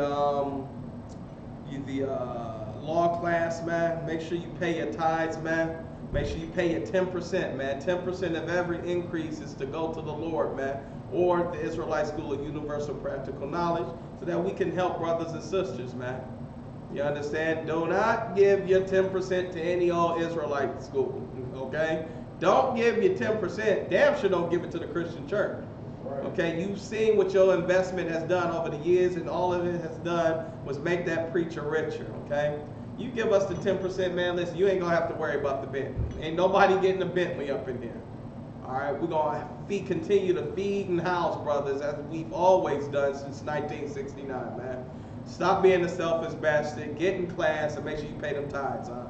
S1: law class, man. Make sure you pay your tithes, man. Make sure you pay your 10%, man. 10% of every increase is to go to the Lord, man. Or the Israelite School of Universal Practical Knowledge, so that we can help brothers and sisters, man. You understand? Do not give your 10% to any old Israelite school, okay? Don't give your 10%. Damn sure don't give it to the Christian church.
S2: Right.
S1: Okay, you've seen what your investment has done over the years, and all of it has done was make that preacher richer, okay? You give us the 10%, man, listen, you ain't gonna have to worry about the Bentley. Ain't nobody getting a Bentley up in here. All right, we're gonna continue to feed and house brothers as we've always done since 1969, man. Stop being a selfish bastard, get in class, and make sure you pay them tithes, huh?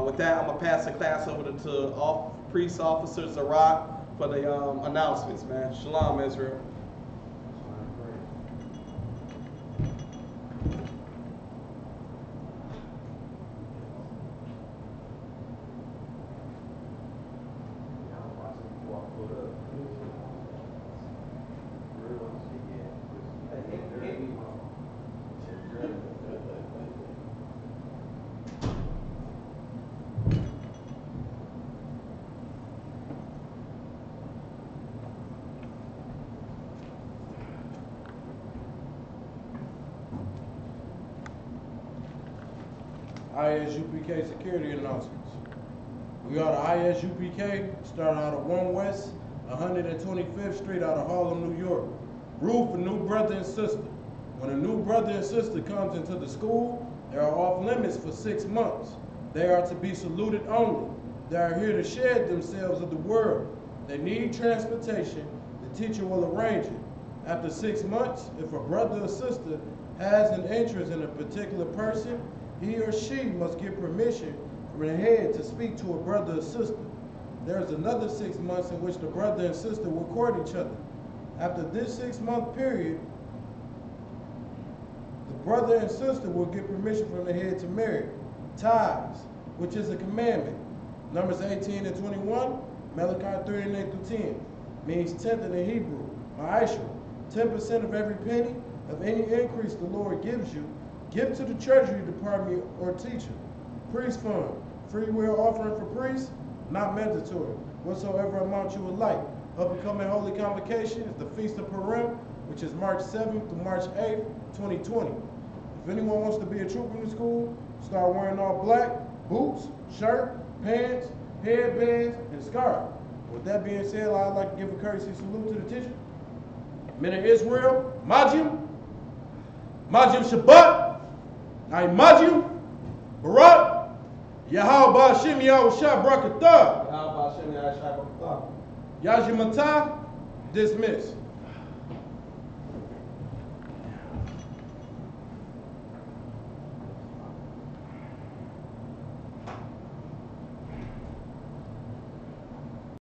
S1: With that, I'm gonna pass the class over to Priest Officer Zarat for the announcements, man. Shalom, Israel.
S2: ISUPK security announcements. We are the ISUPK, starting out of 1 West, 125th Street out of Harlem, New York. Rule for new brother and sister. When a new brother and sister comes into the school, they are off limits for 6 months. They are to be saluted only. They are here to shed themselves of the world. They need transportation. The teacher will arrange it. After 6 months, if a brother or sister has an interest in a particular person, he or she must get permission from the head to speak to a brother or sister. There is another 6 months in which the brother and sister will court each other. After this 6-month period, the brother and sister will get permission from the head to marry. Tithes, which is a commandment. Numbers 18 and 21, Malachi 3 and 8 through 10, means tenth in the Hebrew, ma'ashra, 10% of every penny of any increase the Lord gives you. Give to the treasury department or teacher. Priest fund, free will offering for priests, not mandatory. Whatsoever amount you would like. Upcoming holy convocation is the Feast of Purim, which is March 7th to March 8th, 2020. If anyone wants to be a trooper in the school, start wearing all black, boots, shirt, pants, headbands, and scarf. With that being said, I'd like to give a courtesy salute to the teacher.
S4: Men of Israel, Majim Shabbat, Majim, Barak, Yahweh Hashem Yahushua Brakatah, Yajimata, dismiss.